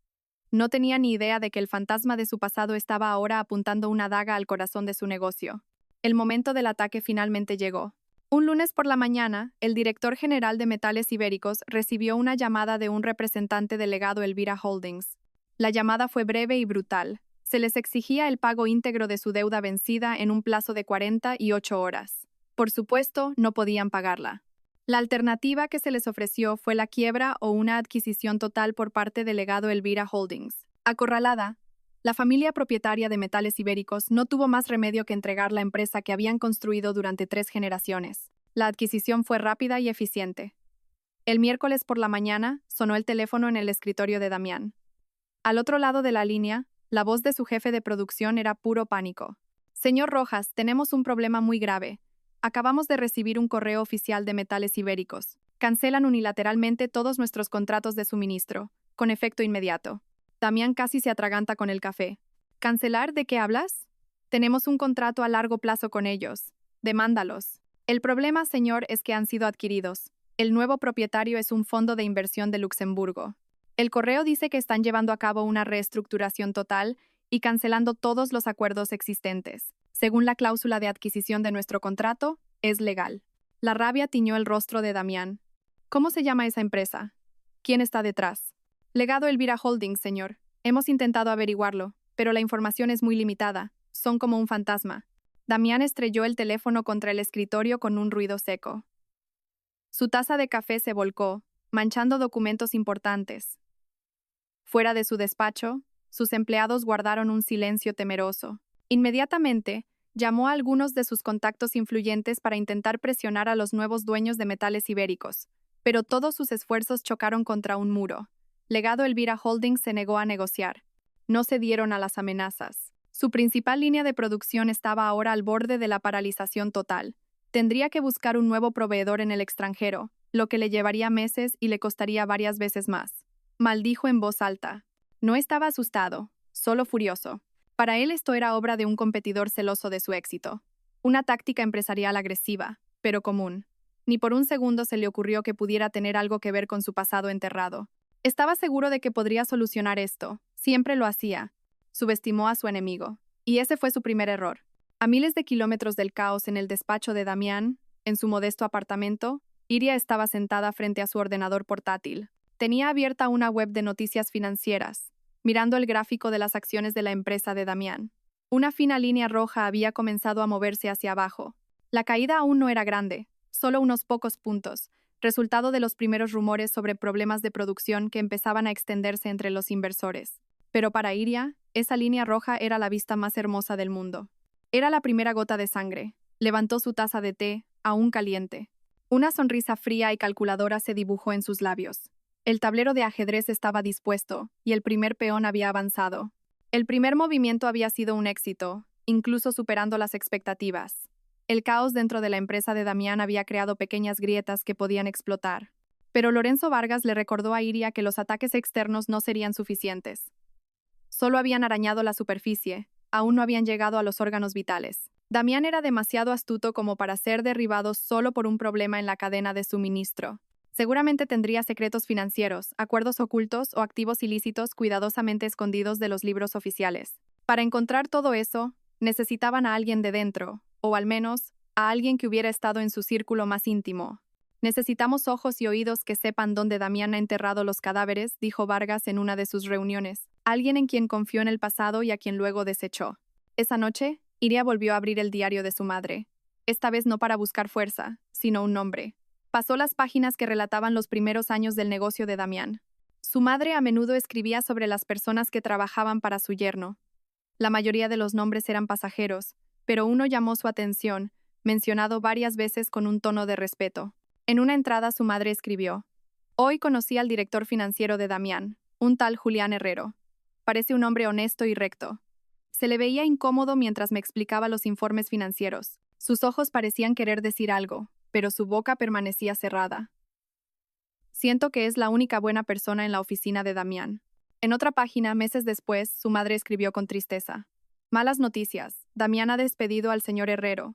No tenía ni idea de que el fantasma de su pasado estaba ahora apuntando una daga al corazón de su negocio. El momento del ataque finalmente llegó. Un lunes por la mañana, el director general de Metales Ibéricos recibió una llamada de un representante del legado Elvira Holdings. La llamada fue breve y brutal. Se les exigía el pago íntegro de su deuda vencida en un plazo de 48 horas. Por supuesto, no podían pagarla. La alternativa que se les ofreció fue la quiebra o una adquisición total por parte del legado Elvira Holdings. Acorralada, la familia propietaria de Metales Ibéricos no tuvo más remedio que entregar la empresa que habían construido durante 3 generaciones. La adquisición fue rápida y eficiente. El miércoles por la mañana sonó el teléfono en el escritorio de Damián. Al otro lado de la línea, la voz de su jefe de producción era puro pánico. Señor Rojas, tenemos un problema muy grave. Acabamos de recibir un correo oficial de Metales Ibéricos. Cancelan unilateralmente todos nuestros contratos de suministro, con efecto inmediato. Damián casi se atraganta con el café. ¿Cancelar? ¿De qué hablas? Tenemos un contrato a largo plazo con ellos. Demándalos. El problema, señor, es que han sido adquiridos. El nuevo propietario es un fondo de inversión de Luxemburgo. El correo dice que están llevando a cabo una reestructuración total y cancelando todos los acuerdos existentes. Según la cláusula de adquisición de nuestro contrato, es legal. La rabia tiñó el rostro de Damián. ¿Cómo se llama esa empresa? ¿Quién está detrás? Legado Elvira Holdings, señor. Hemos intentado averiguarlo, pero la información es muy limitada. Son como un fantasma. Damián estrelló el teléfono contra el escritorio con un ruido seco. Su taza de café se volcó, manchando documentos importantes. Fuera de su despacho, sus empleados guardaron un silencio temeroso. Inmediatamente, llamó a algunos de sus contactos influyentes para intentar presionar a los nuevos dueños de Metales Ibéricos, pero todos sus esfuerzos chocaron contra un muro. Legado Elvira Holdings se negó a negociar. No cedieron a las amenazas. Su principal línea de producción estaba ahora al borde de la paralización total. Tendría que buscar un nuevo proveedor en el extranjero, lo que le llevaría meses y le costaría varias veces más. Maldijo en voz alta. No estaba asustado, solo furioso. Para él esto era obra de un competidor celoso de su éxito. Una táctica empresarial agresiva, pero común. Ni por un segundo se le ocurrió que pudiera tener algo que ver con su pasado enterrado. Estaba seguro de que podría solucionar esto. Siempre lo hacía. Subestimó a su enemigo. Y ese fue su primer error. A miles de kilómetros del caos en el despacho de Damián, en su modesto apartamento, Iria estaba sentada frente a su ordenador portátil. Tenía abierta una web de noticias financieras, mirando el gráfico de las acciones de la empresa de Damián. Una fina línea roja había comenzado a moverse hacia abajo. La caída aún no era grande, solo unos pocos puntos, resultado de los primeros rumores sobre problemas de producción que empezaban a extenderse entre los inversores. Pero para Iria, esa línea roja era la vista más hermosa del mundo. Era la primera gota de sangre. Levantó su taza de té, aún caliente. Una sonrisa fría y calculadora se dibujó en sus labios. El tablero de ajedrez estaba dispuesto, y el primer peón había avanzado. El primer movimiento había sido un éxito, incluso superando las expectativas. El caos dentro de la empresa de Damián había creado pequeñas grietas que podían explotar. Pero Lorenzo Vargas le recordó a Iria que los ataques externos no serían suficientes. Solo habían arañado la superficie, aún no habían llegado a los órganos vitales. Damián era demasiado astuto como para ser derribado solo por un problema en la cadena de suministro. Seguramente tendría secretos financieros, acuerdos ocultos o activos ilícitos cuidadosamente escondidos de los libros oficiales. Para encontrar todo eso, necesitaban a alguien de dentro, o al menos, a alguien que hubiera estado en su círculo más íntimo. Necesitamos ojos y oídos que sepan dónde Damián ha enterrado los cadáveres, dijo Vargas en una de sus reuniones. Alguien en quien confió en el pasado y a quien luego desechó. Esa noche, Iria volvió a abrir el diario de su madre. Esta vez no para buscar fuerza, sino un nombre. Pasó las páginas que relataban los primeros años del negocio de Damián. Su madre a menudo escribía sobre las personas que trabajaban para su yerno. La mayoría de los nombres eran pasajeros, pero uno llamó su atención, mencionado varias veces con un tono de respeto. En una entrada su madre escribió: «Hoy conocí al director financiero de Damián, un tal Julián Herrero. Parece un hombre honesto y recto. Se le veía incómodo mientras me explicaba los informes financieros. Sus ojos parecían querer decir algo, pero su boca permanecía cerrada. Siento que es la única buena persona en la oficina de Damián». En otra página, meses después, su madre escribió con tristeza: «Malas noticias. Damián ha despedido al señor Herrero.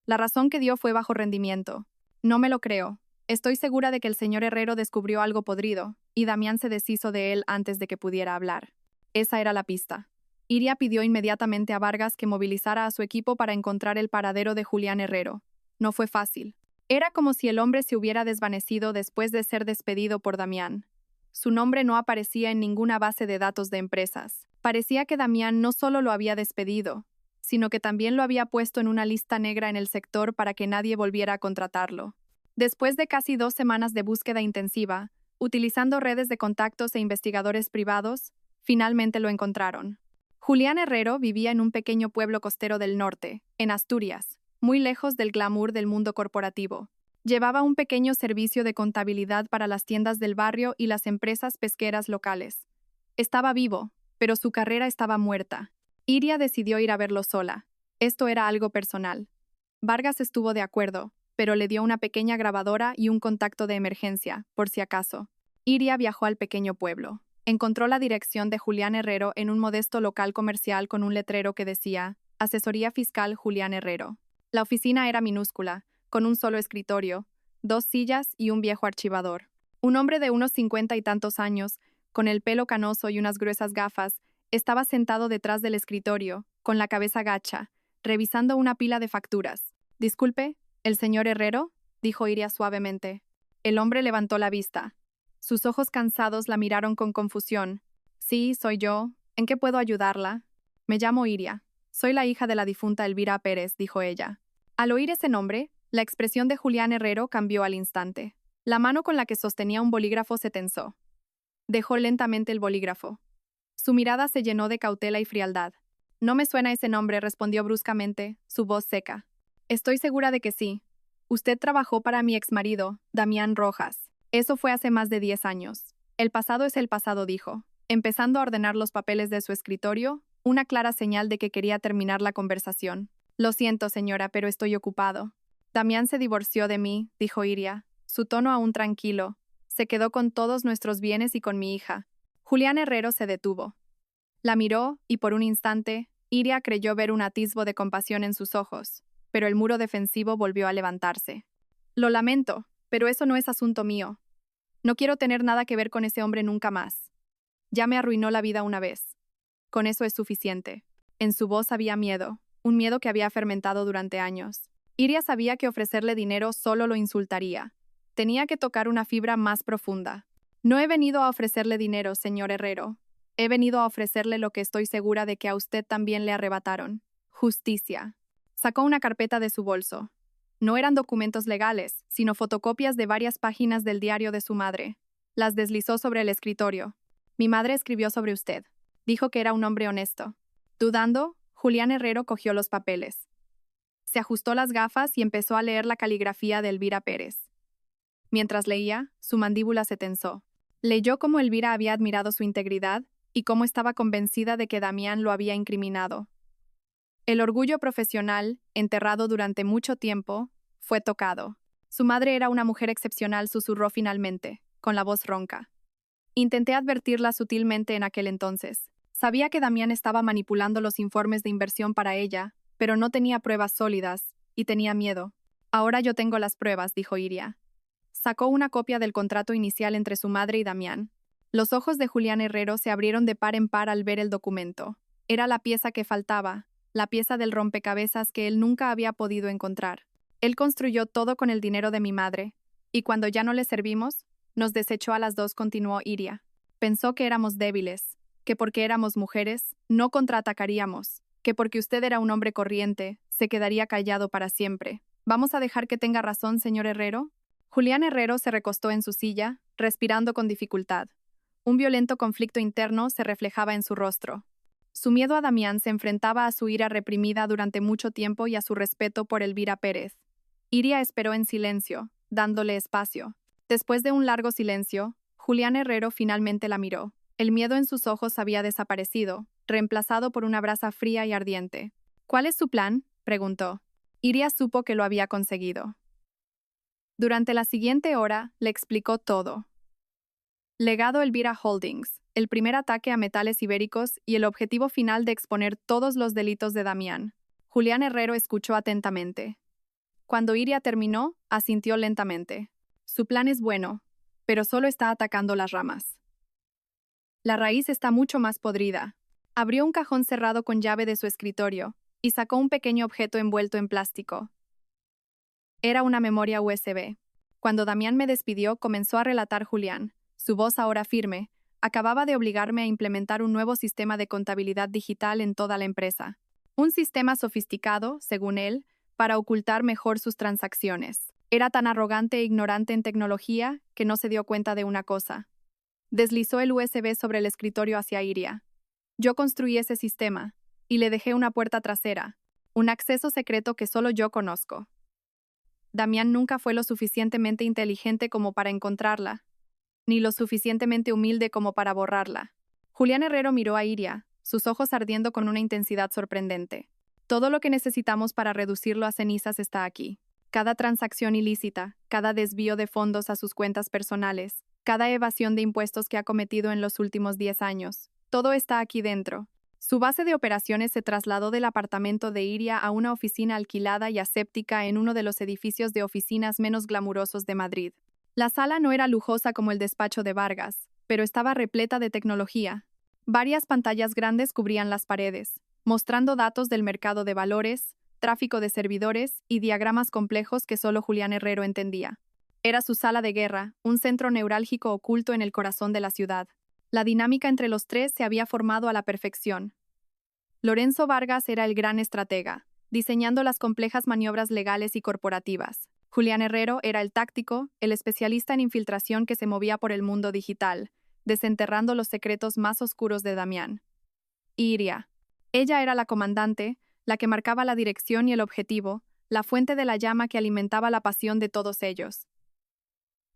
La razón que dio fue bajo rendimiento. No me lo creo. Estoy segura de que el señor Herrero descubrió algo podrido, y Damián se deshizo de él antes de que pudiera hablar». Esa era la pista. Iria pidió inmediatamente a Vargas que movilizara a su equipo para encontrar el paradero de Julián Herrero. No fue fácil. Era como si el hombre se hubiera desvanecido después de ser despedido por Damián. Su nombre no aparecía en ninguna base de datos de empresas. Parecía que Damián no solo lo había despedido, sino que también lo había puesto en una lista negra en el sector para que nadie volviera a contratarlo. Después de casi 2 semanas de búsqueda intensiva, utilizando redes de contactos e investigadores privados, finalmente lo encontraron. Julián Herrero vivía en un pequeño pueblo costero del norte, en Asturias, muy lejos del glamour del mundo corporativo. Llevaba un pequeño servicio de contabilidad para las tiendas del barrio y las empresas pesqueras locales. Estaba vivo, pero su carrera estaba muerta. Iria decidió ir a verlo sola. Esto era algo personal. Vargas estuvo de acuerdo, pero le dio una pequeña grabadora y un contacto de emergencia, por si acaso. Iria viajó al pequeño pueblo. Encontró la dirección de Julián Herrero en un modesto local comercial con un letrero que decía: «Asesoría Fiscal Julián Herrero». La oficina era minúscula, con un solo escritorio, 2 sillas y un viejo archivador. Un hombre de unos 50 y tantos años, con el pelo canoso y unas gruesas gafas, estaba sentado detrás del escritorio, con la cabeza gacha, revisando una pila de facturas. «Disculpe, ¿el señor Herrero?», dijo Iria suavemente. El hombre levantó la vista. Sus ojos cansados la miraron con confusión. «Sí, soy yo. ¿En qué puedo ayudarla?» «Me llamo Iria. Soy la hija de la difunta Elvira Pérez», dijo ella. Al oír ese nombre, la expresión de Julián Herrero cambió al instante. La mano con la que sostenía un bolígrafo se tensó. Dejó lentamente el bolígrafo. Su mirada se llenó de cautela y frialdad. «No me suena ese nombre», respondió bruscamente, su voz seca. «Estoy segura de que sí. Usted trabajó para mi exmarido, Damián Rojas. Eso fue hace más de 10 años. El pasado es el pasado», dijo, empezando a ordenar los papeles de su escritorio, una clara señal de que quería terminar la conversación. «Lo siento, señora, pero estoy ocupado». «Damián se divorció de mí», dijo Iria, su tono aún tranquilo. «Se quedó con todos nuestros bienes y con mi hija». Julián Herrero se detuvo. La miró y por un instante, Iria creyó ver un atisbo de compasión en sus ojos, pero el muro defensivo volvió a levantarse. «Lo lamento, pero eso no es asunto mío. No quiero tener nada que ver con ese hombre nunca más. Ya me arruinó la vida una vez. Con eso es suficiente». En su voz había miedo, un miedo que había fermentado durante años. Iria sabía que ofrecerle dinero solo lo insultaría. Tenía que tocar una fibra más profunda. «No he venido a ofrecerle dinero, señor Herrero. He venido a ofrecerle lo que estoy segura de que a usted también le arrebataron: justicia». Sacó una carpeta de su bolso. No eran documentos legales, sino fotocopias de varias páginas del diario de su madre. Las deslizó sobre el escritorio. «Mi madre escribió sobre usted. Dijo que era un hombre honesto». Dudando, Julián Herrero cogió los papeles. Se ajustó las gafas y empezó a leer la caligrafía de Elvira Pérez. Mientras leía, su mandíbula se tensó. Leyó cómo Elvira había admirado su integridad y cómo estaba convencida de que Damián lo había incriminado. El orgullo profesional, enterrado durante mucho tiempo, fue tocado. Su madre era una mujer excepcional, susurró finalmente, con la voz ronca. Intenté advertirla sutilmente en aquel entonces. Sabía que Damián estaba manipulando los informes de inversión para ella, pero no tenía pruebas sólidas, y tenía miedo. Ahora yo tengo las pruebas, dijo Iria. Sacó una copia del contrato inicial entre su madre y Damián. Los ojos de Julián Herrero se abrieron de par en par al ver el documento. Era la pieza que faltaba, la pieza del rompecabezas que él nunca había podido encontrar. Él construyó todo con el dinero de mi madre, y cuando ya no le servimos, nos desechó a las dos, continuó Iria. Pensó que éramos débiles, que porque éramos mujeres, no contraatacaríamos, que porque usted era un hombre corriente, se quedaría callado para siempre. ¿Vamos a dejar que tenga razón, señor Herrero? Julián Herrero se recostó en su silla, respirando con dificultad. Un violento conflicto interno se reflejaba en su rostro. Su miedo a Damián se enfrentaba a su ira reprimida durante mucho tiempo y a su respeto por Elvira Pérez. Iria esperó en silencio, dándole espacio. Después de un largo silencio, Julián Herrero finalmente la miró. El miedo en sus ojos había desaparecido, reemplazado por una brasa fría y ardiente. ¿Cuál es su plan?, preguntó. Iria supo que lo había conseguido. Durante la siguiente hora, le explicó todo. Legado Elvira Holdings, el primer ataque a metales ibéricos y el objetivo final de exponer todos los delitos de Damián. Julián Herrero escuchó atentamente. Cuando Iria terminó, asintió lentamente. Su plan es bueno, pero solo está atacando las ramas. La raíz está mucho más podrida. Abrió un cajón cerrado con llave de su escritorio y sacó un pequeño objeto envuelto en plástico. Era una memoria USB. Cuando Damián me despidió, comenzó a relatar Julián. Su voz ahora firme, acababa de obligarme a implementar un nuevo sistema de contabilidad digital en toda la empresa. Un sistema sofisticado, según él, para ocultar mejor sus transacciones. Era tan arrogante e ignorante en tecnología que no se dio cuenta de una cosa. Deslizó el USB sobre el escritorio hacia Iria. Yo construí ese sistema, y le dejé una puerta trasera, un acceso secreto que solo yo conozco. Damián nunca fue lo suficientemente inteligente como para encontrarla, ni lo suficientemente humilde como para borrarla. Julián Herrero miró a Iria, sus ojos ardiendo con una intensidad sorprendente. Todo lo que necesitamos para reducirlo a cenizas está aquí. Cada transacción ilícita, cada desvío de fondos a sus cuentas personales, cada evasión de impuestos que ha cometido en los últimos 10 años. Todo está aquí dentro. Su base de operaciones se trasladó del apartamento de Iria a una oficina alquilada y aséptica en uno de los edificios de oficinas menos glamurosos de Madrid. La sala no era lujosa como el despacho de Vargas, pero estaba repleta de tecnología. Varias pantallas grandes cubrían las paredes, mostrando datos del mercado de valores, tráfico de servidores y diagramas complejos que solo Julián Herrero entendía. Era su sala de guerra, un centro neurálgico oculto en el corazón de la ciudad. La dinámica entre los tres se había formado a la perfección. Lorenzo Vargas era el gran estratega, diseñando las complejas maniobras legales y corporativas. Julián Herrero era el táctico, el especialista en infiltración que se movía por el mundo digital, desenterrando los secretos más oscuros de Damián. Iria. Ella era la comandante, la que marcaba la dirección y el objetivo, la fuente de la llama que alimentaba la pasión de todos ellos.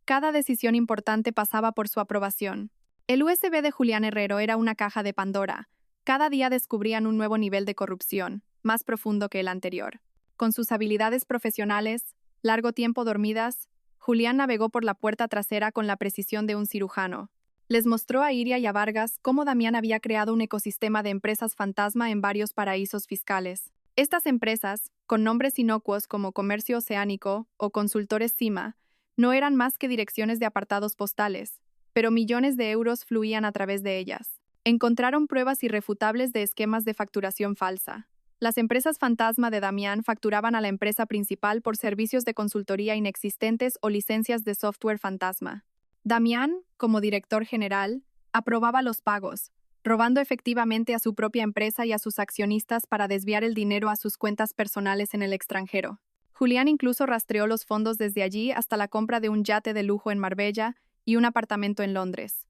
Cada decisión importante pasaba por su aprobación. El USB de Julián Herrero era una caja de Pandora. Cada día descubrían un nuevo nivel de corrupción, más profundo que el anterior. Con sus habilidades profesionales, largo tiempo dormidas, Julián navegó por la puerta trasera con la precisión de un cirujano. Les mostró a Iria y a Vargas cómo Damián había creado un ecosistema de empresas fantasma en varios paraísos fiscales. Estas empresas, con nombres inocuos como Comercio Oceánico o Consultores Cima, no eran más que direcciones de apartados postales, pero millones de euros fluían a través de ellas. Encontraron pruebas irrefutables de esquemas de facturación falsa. Las empresas fantasma de Damián facturaban a la empresa principal por servicios de consultoría inexistentes o licencias de software fantasma. Damián, como director general, aprobaba los pagos, robando efectivamente a su propia empresa y a sus accionistas para desviar el dinero a sus cuentas personales en el extranjero. Julián incluso rastreó los fondos desde allí hasta la compra de un yate de lujo en Marbella y un apartamento en Londres.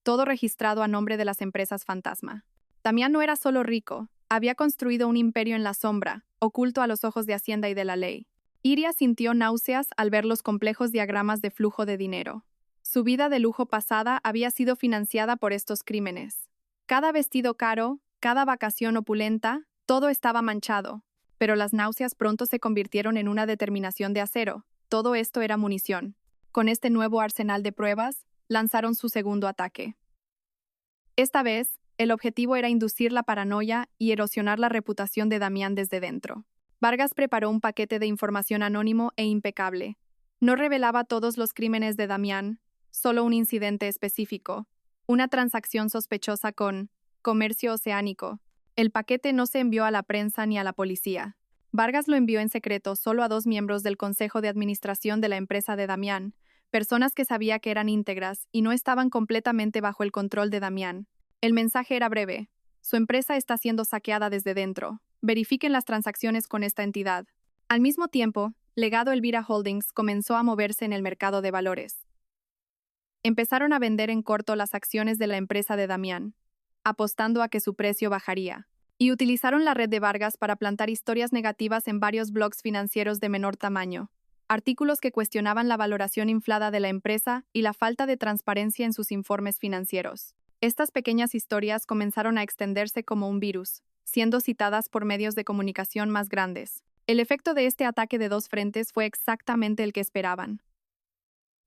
Todo registrado a nombre de las empresas fantasma. Damián no era solo rico, había construido un imperio en la sombra, oculto a los ojos de Hacienda y de la ley. Iria sintió náuseas al ver los complejos diagramas de flujo de dinero. Su vida de lujo pasada había sido financiada por estos crímenes. Cada vestido caro, cada vacación opulenta, todo estaba manchado. Pero las náuseas pronto se convirtieron en una determinación de acero. Todo esto era munición. Con este nuevo arsenal de pruebas, lanzaron su segundo ataque. Esta vez, El objetivo era inducir la paranoia y erosionar la reputación de Damián desde dentro. Vargas preparó un paquete de información anónimo e impecable. No revelaba todos los crímenes de Damián, solo un incidente específico, una transacción sospechosa con Comercio Oceánico. El paquete no se envió a la prensa ni a la policía. Vargas lo envió en secreto solo a 2 miembros del consejo de administración de la empresa de Damián, personas que sabía que eran íntegras y no estaban completamente bajo el control de Damián. El mensaje era breve. Su empresa está siendo saqueada desde dentro. Verifiquen las transacciones con esta entidad. Al mismo tiempo, Legado Elvira Holdings comenzó a moverse en el mercado de valores. Empezaron a vender en corto las acciones de la empresa de Damián, apostando a que su precio bajaría, y utilizaron la red de Vargas para plantar historias negativas en varios blogs financieros de menor tamaño, artículos que cuestionaban la valoración inflada de la empresa y la falta de transparencia en sus informes financieros. Estas pequeñas historias comenzaron a extenderse como un virus, siendo citadas por medios de comunicación más grandes. El efecto de este ataque de 2 frentes fue exactamente el que esperaban.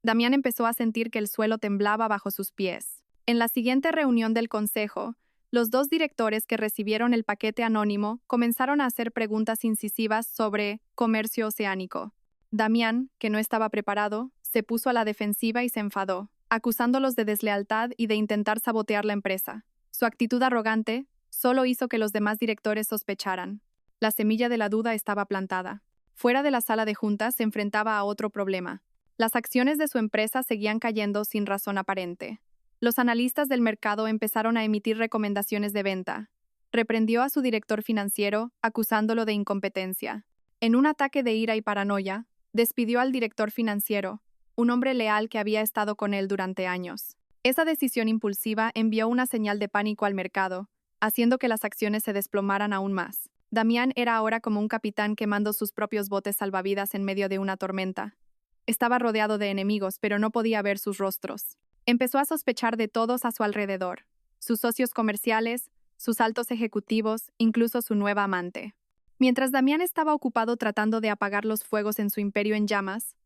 Damián empezó a sentir que el suelo temblaba bajo sus pies. En la siguiente reunión del consejo, los 2 directores que recibieron el paquete anónimo comenzaron a hacer preguntas incisivas sobre comercio oceánico. Damián, que no estaba preparado, se puso a la defensiva y se enfadó, acusándolos de deslealtad y de intentar sabotear la empresa. Su actitud arrogante solo hizo que los demás directores sospecharan. La semilla de la duda estaba plantada. Fuera de la sala de juntas se enfrentaba a otro problema. Las acciones de su empresa seguían cayendo sin razón aparente. Los analistas del mercado empezaron a emitir recomendaciones de venta. Reprendió a su director financiero, acusándolo de incompetencia. En un ataque de ira y paranoia, despidió al director financiero, un hombre leal que había estado con él durante años. Esa decisión impulsiva envió una señal de pánico al mercado, haciendo que las acciones se desplomaran aún más. Damián era ahora como un capitán quemando sus propios botes salvavidas en medio de una tormenta. Estaba rodeado de enemigos, pero no podía ver sus rostros. Empezó a sospechar de todos a su alrededor, sus socios comerciales, sus altos ejecutivos, incluso su nueva amante. Mientras Damián estaba ocupado tratando de apagar los fuegos en su imperio en llamas,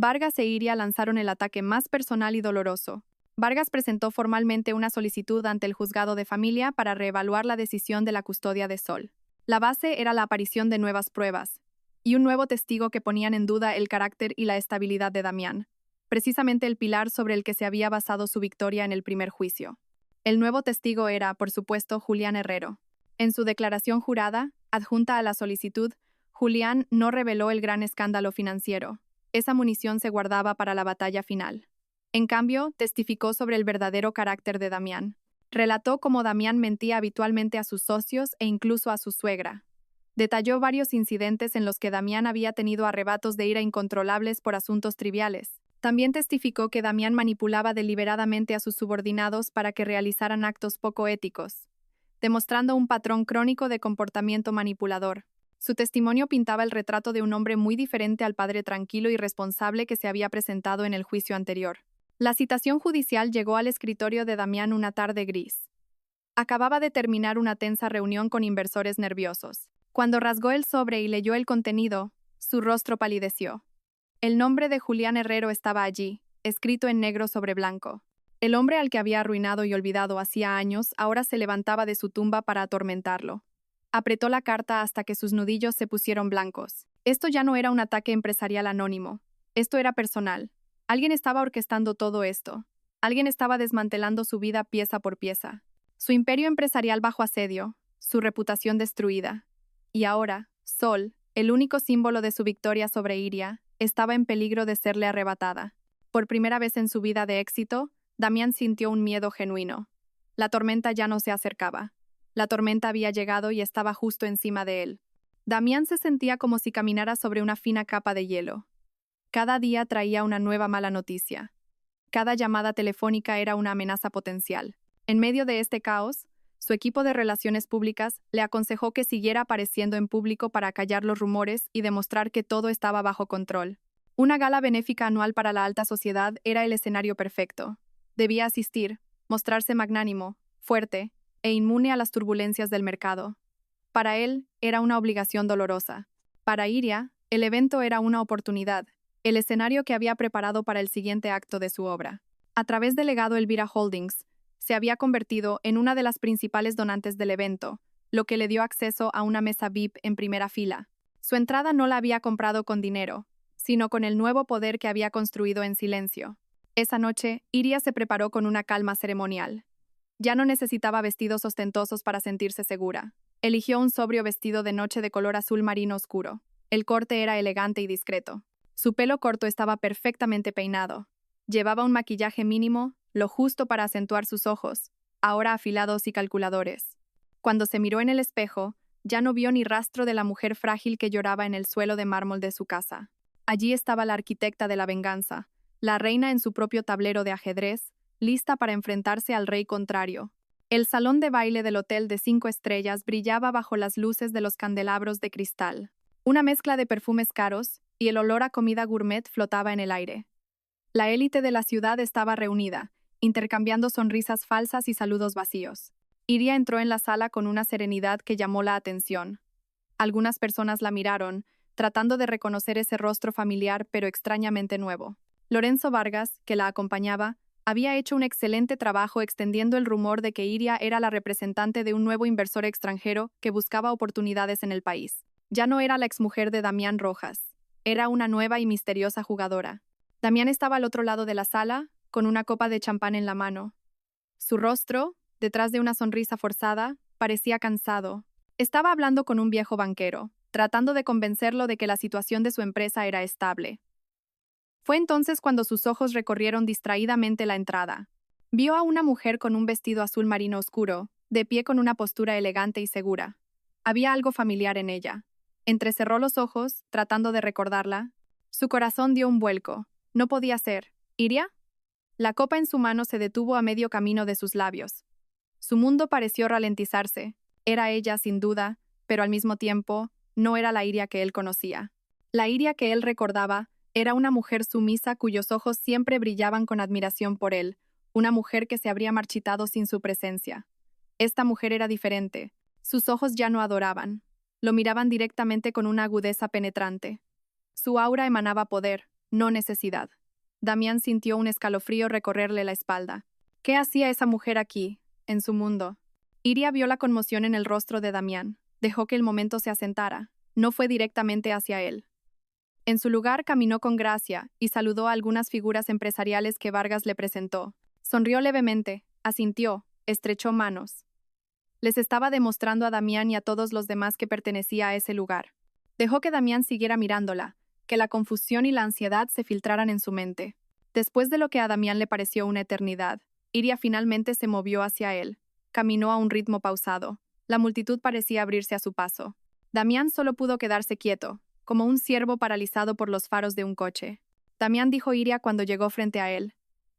Vargas e Iria lanzaron el ataque más personal y doloroso. Vargas presentó formalmente una solicitud ante el juzgado de familia para reevaluar la decisión de la custodia de Sol. La base era la aparición de nuevas pruebas y un nuevo testigo que ponían en duda el carácter y la estabilidad de Damián, precisamente el pilar sobre el que se había basado su victoria en el primer juicio. El nuevo testigo era, por supuesto, Julián Herrero. En su declaración jurada, adjunta a la solicitud, Julián no reveló el gran escándalo financiero. Esa munición se guardaba para la batalla final. En cambio, testificó sobre el verdadero carácter de Damián. Relató cómo Damián mentía habitualmente a sus socios e incluso a su suegra. Detalló varios incidentes en los que Damián había tenido arrebatos de ira incontrolables por asuntos triviales. También testificó que Damián manipulaba deliberadamente a sus subordinados para que realizaran actos poco éticos, demostrando un patrón crónico de comportamiento manipulador. Su testimonio pintaba el retrato de un hombre muy diferente al padre tranquilo y responsable que se había presentado en el juicio anterior. La citación judicial llegó al escritorio de Damián una tarde gris. Acababa de terminar una tensa reunión con inversores nerviosos. Cuando rasgó el sobre y leyó el contenido, su rostro palideció. El nombre de Julián Herrero estaba allí, escrito en negro sobre blanco. El hombre al que había arruinado y olvidado hacía años ahora se levantaba de su tumba para atormentarlo. Apretó la carta hasta que sus nudillos se pusieron blancos. Esto ya no era un ataque empresarial anónimo. Esto era personal. Alguien estaba orquestando todo esto. Alguien estaba desmantelando su vida pieza por pieza. Su imperio empresarial bajo asedio, su reputación destruida. Y ahora, Sol, el único símbolo de su victoria sobre Iria, estaba en peligro de serle arrebatada. Por primera vez en su vida de éxito, Damián sintió un miedo genuino. La tormenta ya no se acercaba. La tormenta había llegado y estaba justo encima de él. Damián se sentía como si caminara sobre una fina capa de hielo. Cada día traía una nueva mala noticia. Cada llamada telefónica era una amenaza potencial. En medio de este caos, su equipo de relaciones públicas le aconsejó que siguiera apareciendo en público para callar los rumores y demostrar que todo estaba bajo control. Una gala benéfica anual para la alta sociedad era el escenario perfecto. Debía asistir, mostrarse magnánimo, fuerte e inmune a las turbulencias del mercado. Para él, era una obligación dolorosa. Para Iria, el evento era una oportunidad, el escenario que había preparado para el siguiente acto de su obra. A través del legado Elvira Holdings, se había convertido en una de las principales donantes del evento, lo que le dio acceso a una mesa VIP en primera fila. Su entrada no la había comprado con dinero, sino con el nuevo poder que había construido en silencio. Esa noche, Iria se preparó con una calma ceremonial. Ya no necesitaba vestidos ostentosos para sentirse segura. Eligió un sobrio vestido de noche de color azul marino oscuro. El corte era elegante y discreto. Su pelo corto estaba perfectamente peinado. Llevaba un maquillaje mínimo, lo justo para acentuar sus ojos, ahora afilados y calculadores. Cuando se miró en el espejo, ya no vio ni rastro de la mujer frágil que lloraba en el suelo de mármol de su casa. Allí estaba la arquitecta de la venganza, la reina en su propio tablero de ajedrez, lista para enfrentarse al rey contrario. El salón de baile del hotel de 5 estrellas brillaba bajo las luces de los candelabros de cristal. Una mezcla de perfumes caros y el olor a comida gourmet flotaba en el aire. La élite de la ciudad estaba reunida, intercambiando sonrisas falsas y saludos vacíos. Iria entró en la sala con una serenidad que llamó la atención. Algunas personas la miraron, tratando de reconocer ese rostro familiar pero extrañamente nuevo. Lorenzo Vargas, que la acompañaba, había hecho un excelente trabajo extendiendo el rumor de que Iria era la representante de un nuevo inversor extranjero que buscaba oportunidades en el país. Ya no era la exmujer de Damián Rojas, era una nueva y misteriosa jugadora. Damián estaba al otro lado de la sala, con una copa de champán en la mano. Su rostro, detrás de una sonrisa forzada, parecía cansado. Estaba hablando con un viejo banquero, tratando de convencerlo de que la situación de su empresa era estable. Fue entonces cuando sus ojos recorrieron distraídamente la entrada. Vio a una mujer con un vestido azul marino oscuro, de pie con una postura elegante y segura. Había algo familiar en ella. Entrecerró los ojos, tratando de recordarla. Su corazón dio un vuelco. No podía ser. ¿Iria? La copa en su mano se detuvo a medio camino de sus labios. Su mundo pareció ralentizarse. Era ella, sin duda, pero al mismo tiempo, no era la Iria que él conocía. La Iria que él recordaba era una mujer sumisa cuyos ojos siempre brillaban con admiración por él, una mujer que se habría marchitado sin su presencia. Esta mujer era diferente. Sus ojos ya no adoraban. Lo miraban directamente con una agudeza penetrante. Su aura emanaba poder, no necesidad. Damián sintió un escalofrío recorrerle la espalda. ¿Qué hacía esa mujer aquí, en su mundo? Iria vio la conmoción en el rostro de Damián. Dejó que el momento se asentara. No fue directamente hacia él. En su lugar caminó con gracia y saludó a algunas figuras empresariales que Vargas le presentó. Sonrió levemente, asintió, estrechó manos. Les estaba demostrando a Damián y a todos los demás que pertenecía a ese lugar. Dejó que Damián siguiera mirándola, que la confusión y la ansiedad se filtraran en su mente. Después de lo que a Damián le pareció una eternidad, Iria finalmente se movió hacia él. Caminó a un ritmo pausado. La multitud parecía abrirse a su paso. Damián solo pudo quedarse quieto, como un ciervo paralizado por los faros de un coche. Damián dijo Iria cuando llegó frente a él.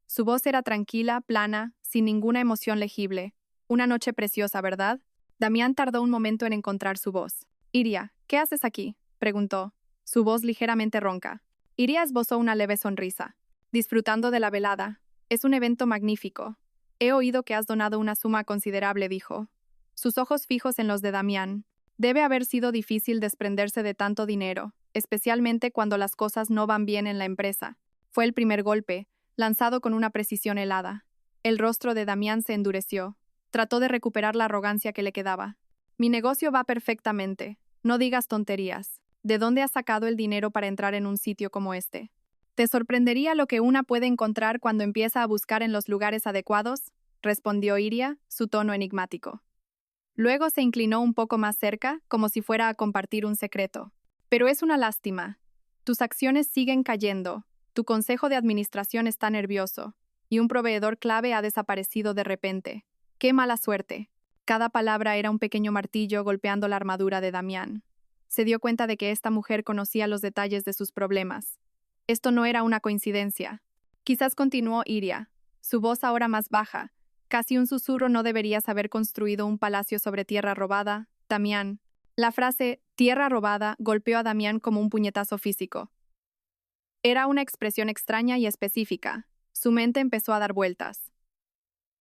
Su voz era tranquila, plana, sin ninguna emoción legible. Una noche preciosa, ¿verdad? Damián tardó un momento en encontrar su voz. Iria, ¿qué haces aquí?, preguntó, su voz ligeramente ronca. Iria esbozó una leve sonrisa. Disfrutando de la velada. Es un evento magnífico. He oído que has donado una suma considerable, dijo. Sus ojos fijos en los de Damián. Debe haber sido difícil desprenderse de tanto dinero, especialmente cuando las cosas no van bien en la empresa. Fue el primer golpe, lanzado con una precisión helada. El rostro de Damián se endureció. Trató de recuperar la arrogancia que le quedaba. Mi negocio va perfectamente. No digas tonterías. ¿De dónde has sacado el dinero para entrar en un sitio como este? ¿Te sorprendería lo que una puede encontrar cuando empieza a buscar en los lugares adecuados?, respondió Iria, su tono enigmático. Luego se inclinó un poco más cerca, como si fuera a compartir un secreto. Pero es una lástima. Tus acciones siguen cayendo, tu consejo de administración está nervioso, y un proveedor clave ha desaparecido de repente. ¡Qué mala suerte! Cada palabra era un pequeño martillo golpeando la armadura de Damián. Se dio cuenta de que esta mujer conocía los detalles de sus problemas. Esto no era una coincidencia. Quizás, continuó Iria, su voz ahora más baja, casi un susurro. No deberías haber construido un palacio sobre tierra robada, Damián. La frase «tierra robada» golpeó a Damián como un puñetazo físico. Era una expresión extraña y específica. Su mente empezó a dar vueltas.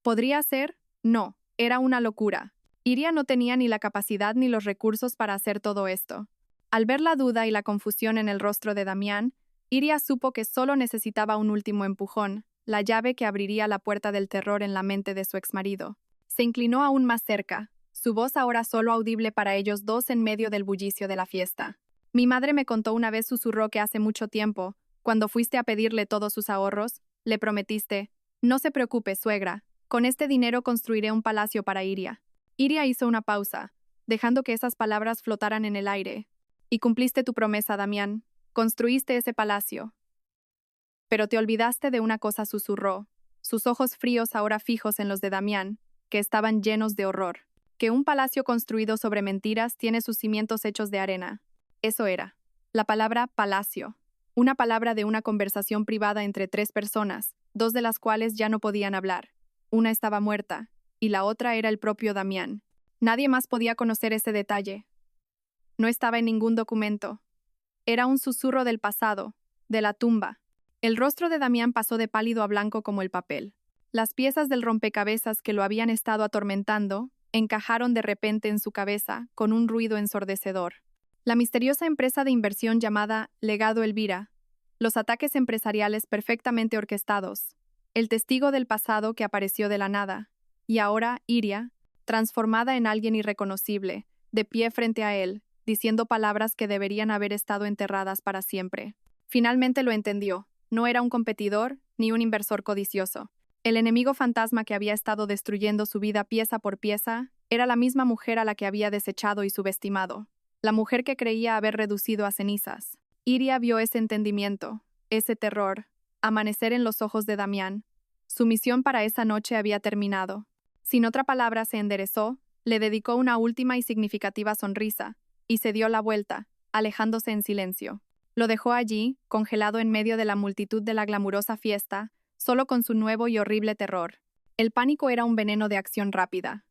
¿Podría ser? No, era una locura. Iria no tenía ni la capacidad ni los recursos para hacer todo esto. Al ver la duda y la confusión en el rostro de Damián, Iria supo que solo necesitaba un último empujón, la llave que abriría la puerta del terror en la mente de su exmarido. Se inclinó aún más cerca, su voz ahora solo audible para ellos dos en medio del bullicio de la fiesta. Mi madre me contó una vez, susurró, que hace mucho tiempo, cuando fuiste a pedirle todos sus ahorros, le prometiste: no se preocupe, suegra, con este dinero construiré un palacio para Iria. Iria hizo una pausa, dejando que esas palabras flotaran en el aire. Y cumpliste tu promesa, Damián. Construiste ese palacio. Pero te olvidaste de una cosa, susurró, sus ojos fríos ahora fijos en los de Damián, que estaban llenos de horror. Que un palacio construido sobre mentiras tiene sus cimientos hechos de arena. Eso era. La palabra palacio. Una palabra de una conversación privada entre tres personas, dos de las cuales ya no podían hablar. Una estaba muerta, y la otra era el propio Damián. Nadie más podía conocer ese detalle. No estaba en ningún documento. Era un susurro del pasado, de la tumba. El rostro de Damián pasó de pálido a blanco como el papel. Las piezas del rompecabezas que lo habían estado atormentando encajaron de repente en su cabeza con un ruido ensordecedor. La misteriosa empresa de inversión llamada Legado Elvira, los ataques empresariales perfectamente orquestados, el testigo del pasado que apareció de la nada, y ahora Iria, transformada en alguien irreconocible, de pie frente a él, diciendo palabras que deberían haber estado enterradas para siempre. Finalmente lo entendió. No era un competidor ni un inversor codicioso. El enemigo fantasma que había estado destruyendo su vida pieza por pieza era la misma mujer a la que había desechado y subestimado. La mujer que creía haber reducido a cenizas. Iria vio ese entendimiento, ese terror, amanecer en los ojos de Damián. Su misión para esa noche había terminado. Sin otra palabra se enderezó, le dedicó una última y significativa sonrisa, y se dio la vuelta, alejándose en silencio. Lo dejó allí, congelado en medio de la multitud de la glamurosa fiesta, solo con su nuevo y horrible terror. El pánico era un veneno de acción rápida.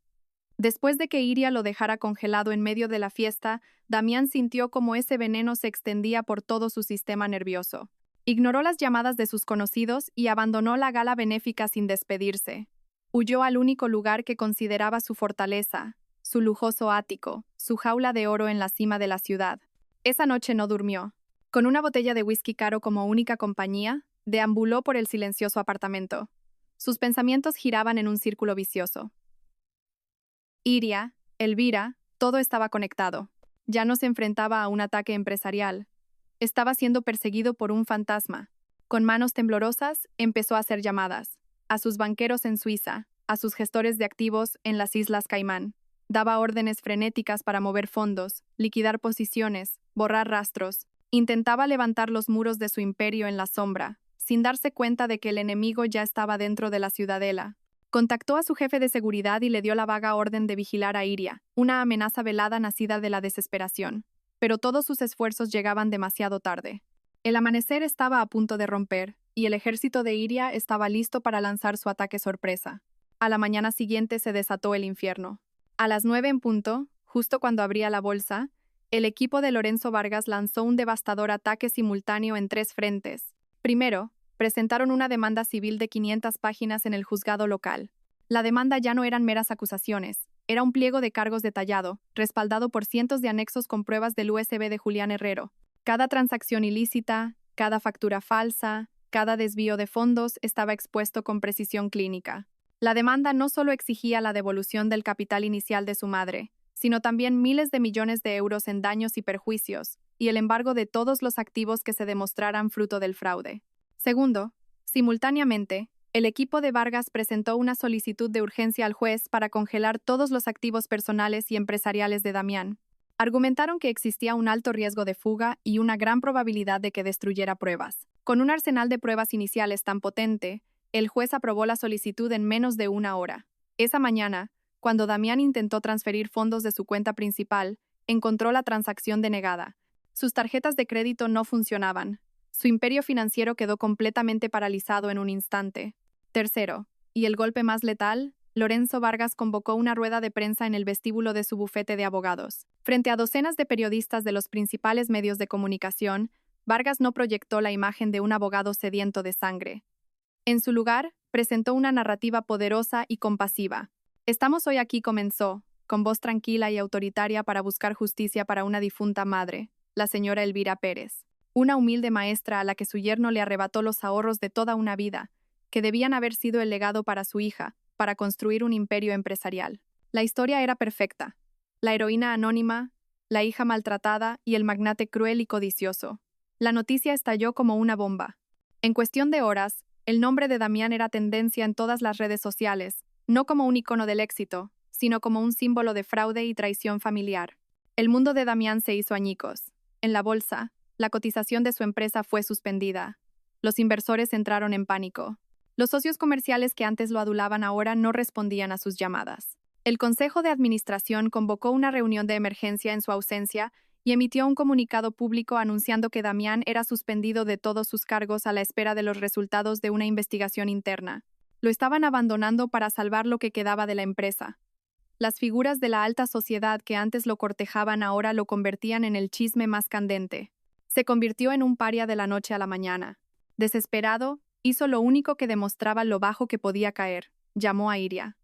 Después de que Iria lo dejara congelado en medio de la fiesta, Damián sintió como ese veneno se extendía por todo su sistema nervioso. Ignoró las llamadas de sus conocidos y abandonó la gala benéfica sin despedirse. Huyó al único lugar que consideraba su fortaleza, su lujoso ático, su jaula de oro en la cima de la ciudad. Esa noche no durmió. Con una botella de whisky caro como única compañía, deambuló por el silencioso apartamento. Sus pensamientos giraban en un círculo vicioso. Iria, Elvira, todo estaba conectado. Ya no se enfrentaba a un ataque empresarial. Estaba siendo perseguido por un fantasma. Con manos temblorosas, empezó a hacer llamadas. A sus banqueros en Suiza, a sus gestores de activos en las Islas Caimán. Daba órdenes frenéticas para mover fondos, liquidar posiciones, borrar rastros. Intentaba levantar los muros de su imperio en la sombra, sin darse cuenta de que el enemigo ya estaba dentro de la ciudadela. Contactó a su jefe de seguridad y le dio la vaga orden de vigilar a Iria, una amenaza velada nacida de la desesperación. Pero todos sus esfuerzos llegaban demasiado tarde. El amanecer estaba a punto de romper, y el ejército de Iria estaba listo para lanzar su ataque sorpresa. A la mañana siguiente se desató el infierno. A las 9 en punto, justo cuando abría la bolsa, el equipo de Lorenzo Vargas lanzó un devastador ataque simultáneo en 3 frentes. Primero, presentaron una demanda civil de 500 páginas en el juzgado local. La demanda ya no eran meras acusaciones, era un pliego de cargos detallado, respaldado por cientos de anexos con pruebas del USB de Julián Herrero. Cada transacción ilícita, cada factura falsa, cada desvío de fondos estaba expuesto con precisión clínica. La demanda no solo exigía la devolución del capital inicial de su madre, sino también miles de millones de euros en daños y perjuicios, y el embargo de todos los activos que se demostraran fruto del fraude. Segundo, simultáneamente, el equipo de Vargas presentó una solicitud de urgencia al juez para congelar todos los activos personales y empresariales de Damián. Argumentaron que existía un alto riesgo de fuga y una gran probabilidad de que destruyera pruebas. Con un arsenal de pruebas iniciales tan potente, el juez aprobó la solicitud en menos de una hora. Esa mañana, cuando Damián intentó transferir fondos de su cuenta principal, encontró la transacción denegada. Sus tarjetas de crédito no funcionaban. Su imperio financiero quedó completamente paralizado en un instante. Tercero, y el golpe más letal, Lorenzo Vargas convocó una rueda de prensa en el vestíbulo de su bufete de abogados. Frente a docenas de periodistas de los principales medios de comunicación, Vargas no proyectó la imagen de un abogado sediento de sangre. En su lugar, presentó una narrativa poderosa y compasiva. Estamos hoy aquí, comenzó, con voz tranquila y autoritaria, para buscar justicia para una difunta madre, la señora Elvira Pérez, una humilde maestra a la que su yerno le arrebató los ahorros de toda una vida, que debían haber sido el legado para su hija, para construir un imperio empresarial. La historia era perfecta. La heroína anónima, la hija maltratada y el magnate cruel y codicioso. La noticia estalló como una bomba. En cuestión de horas, el nombre de Damián era tendencia en todas las redes sociales, no como un icono del éxito, sino como un símbolo de fraude y traición familiar. El mundo de Damián se hizo añicos. En la bolsa, la cotización de su empresa fue suspendida. Los inversores entraron en pánico. Los socios comerciales que antes lo adulaban ahora no respondían a sus llamadas. El Consejo de Administración convocó una reunión de emergencia en su ausencia y emitió un comunicado público anunciando que Damián era suspendido de todos sus cargos a la espera de los resultados de una investigación interna. Lo estaban abandonando para salvar lo que quedaba de la empresa. Las figuras de la alta sociedad que antes lo cortejaban ahora lo convertían en el chisme más candente. Se convirtió en un paria de la noche a la mañana. Desesperado, hizo lo único que demostraba lo bajo que podía caer. Llamó a Iria.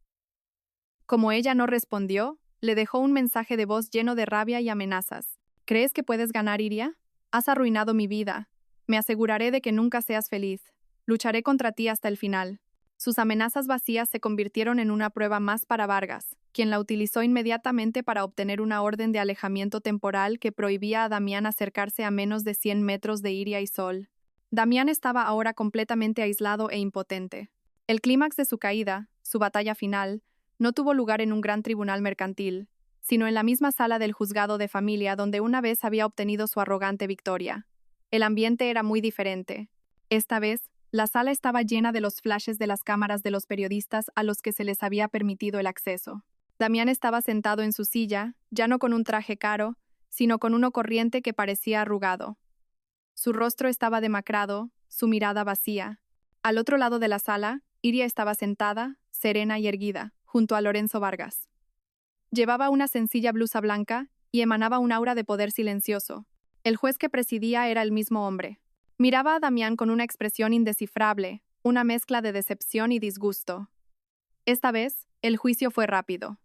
Como ella no respondió, le dejó un mensaje de voz lleno de rabia y amenazas. ¿Crees que puedes ganar, Iria? Has arruinado mi vida. Me aseguraré de que nunca seas feliz. Lucharé contra ti hasta el final. Sus amenazas vacías se convirtieron en una prueba más para Vargas, quien la utilizó inmediatamente para obtener una orden de alejamiento temporal que prohibía a Damián acercarse a menos de 100 metros de Iria y Sol. Damián estaba ahora completamente aislado e impotente. El clímax de su caída, su batalla final, no tuvo lugar en un gran tribunal mercantil, sino en la misma sala del juzgado de familia donde una vez había obtenido su arrogante victoria. El ambiente era muy diferente. Esta vez, la sala estaba llena de los flashes de las cámaras de los periodistas a los que se les había permitido el acceso. Damián estaba sentado en su silla, ya no con un traje caro, sino con uno corriente que parecía arrugado. Su rostro estaba demacrado, su mirada vacía. Al otro lado de la sala, Iria estaba sentada, serena y erguida, junto a Lorenzo Vargas. Llevaba una sencilla blusa blanca y emanaba un aura de poder silencioso. El juez que presidía era el mismo hombre. Miraba a Damián con una expresión indescifrable, una mezcla de decepción y disgusto. Esta vez, el juicio fue rápido.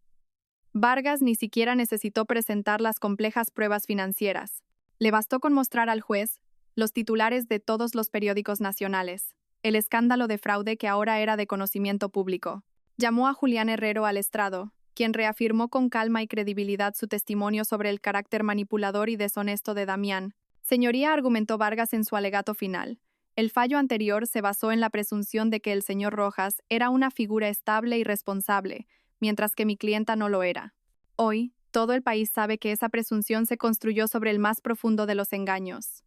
Vargas ni siquiera necesitó presentar las complejas pruebas financieras. Le bastó con mostrar al juez los titulares de todos los periódicos nacionales, el escándalo de fraude que ahora era de conocimiento público. Llamó a Julián Herrero al estrado, quien reafirmó con calma y credibilidad su testimonio sobre el carácter manipulador y deshonesto de Damián. Señoría, argumentó Vargas en su alegato final. El fallo anterior se basó en la presunción de que el señor Rojas era una figura estable y responsable, mientras que mi clienta no lo era. Hoy, todo el país sabe que esa presunción se construyó sobre el más profundo de los engaños.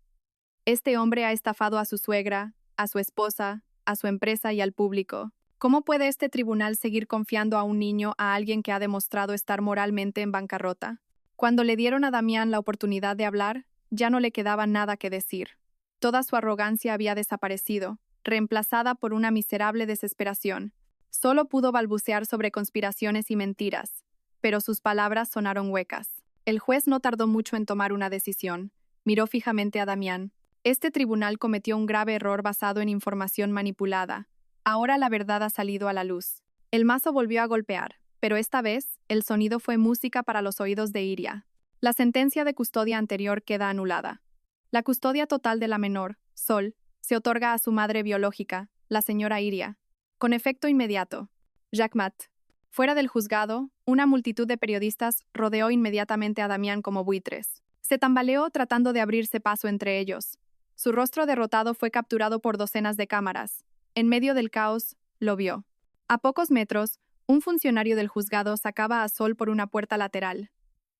Este hombre ha estafado a su suegra, a su esposa, a su empresa y al público. ¿Cómo puede este tribunal seguir confiando a un niño a alguien que ha demostrado estar moralmente en bancarrota? Cuando le dieron a Damián la oportunidad de hablar, ya no le quedaba nada que decir. Toda su arrogancia había desaparecido, reemplazada por una miserable desesperación. Solo pudo balbucear sobre conspiraciones y mentiras, pero sus palabras sonaron huecas. El juez no tardó mucho en tomar una decisión. Miró fijamente a Damián. Este tribunal cometió un grave error basado en información manipulada. Ahora la verdad ha salido a la luz. El mazo volvió a golpear, pero esta vez, el sonido fue música para los oídos de Iria. La sentencia de custodia anterior queda anulada. La custodia total de la menor, Sol, se otorga a su madre biológica, la señora Iria. Con efecto inmediato. Jacquemat. Fuera del juzgado, una multitud de periodistas rodeó inmediatamente a Damián como buitres. Se tambaleó tratando de abrirse paso entre ellos. Su rostro derrotado fue capturado por docenas de cámaras. En medio del caos, lo vio. A pocos metros, un funcionario del juzgado sacaba a Sol por una puerta lateral.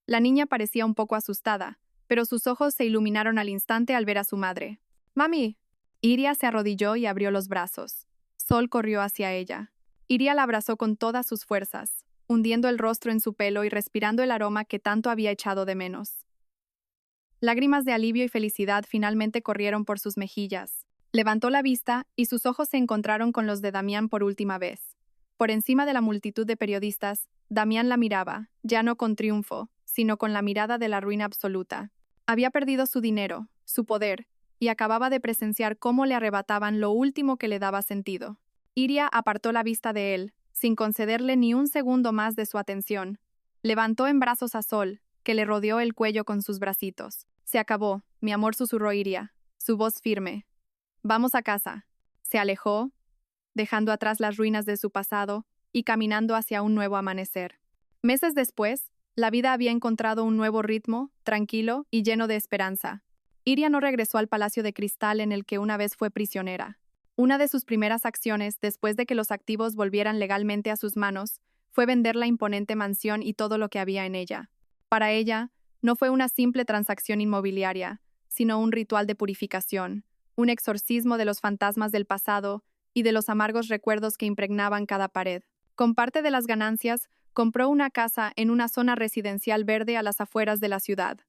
La niña parecía un poco asustada, pero sus ojos se iluminaron al instante al ver a su madre. «¡Mami!». Iria se arrodilló y abrió los brazos. Sol corrió hacia ella. Iria la abrazó con todas sus fuerzas, hundiendo el rostro en su pelo y respirando el aroma que tanto había echado de menos. Lágrimas de alivio y felicidad finalmente corrieron por sus mejillas. Levantó la vista y sus ojos se encontraron con los de Damián por última vez. Por encima de la multitud de periodistas, Damián la miraba, ya no con triunfo, sino con la mirada de la ruina absoluta. Había perdido su dinero, su poder, y acababa de presenciar cómo le arrebataban lo último que le daba sentido. Iria apartó la vista de él, sin concederle ni un segundo más de su atención. Levantó en brazos a Sol, que le rodeó el cuello con sus bracitos. «Se acabó», mi amor, susurró Iria, su voz firme. «Vamos a casa». Se alejó, dejando atrás las ruinas de su pasado y caminando hacia un nuevo amanecer. Meses después, la vida había encontrado un nuevo ritmo, tranquilo y lleno de esperanza. Iria no regresó al Palacio de Cristal en el que una vez fue prisionera. Una de sus primeras acciones, después de que los activos volvieran legalmente a sus manos, fue vender la imponente mansión y todo lo que había en ella. Para ella, no fue una simple transacción inmobiliaria, sino un ritual de purificación, un exorcismo de los fantasmas del pasado y de los amargos recuerdos que impregnaban cada pared. Con parte de las ganancias, compró una casa en una zona residencial verde a las afueras de la ciudad.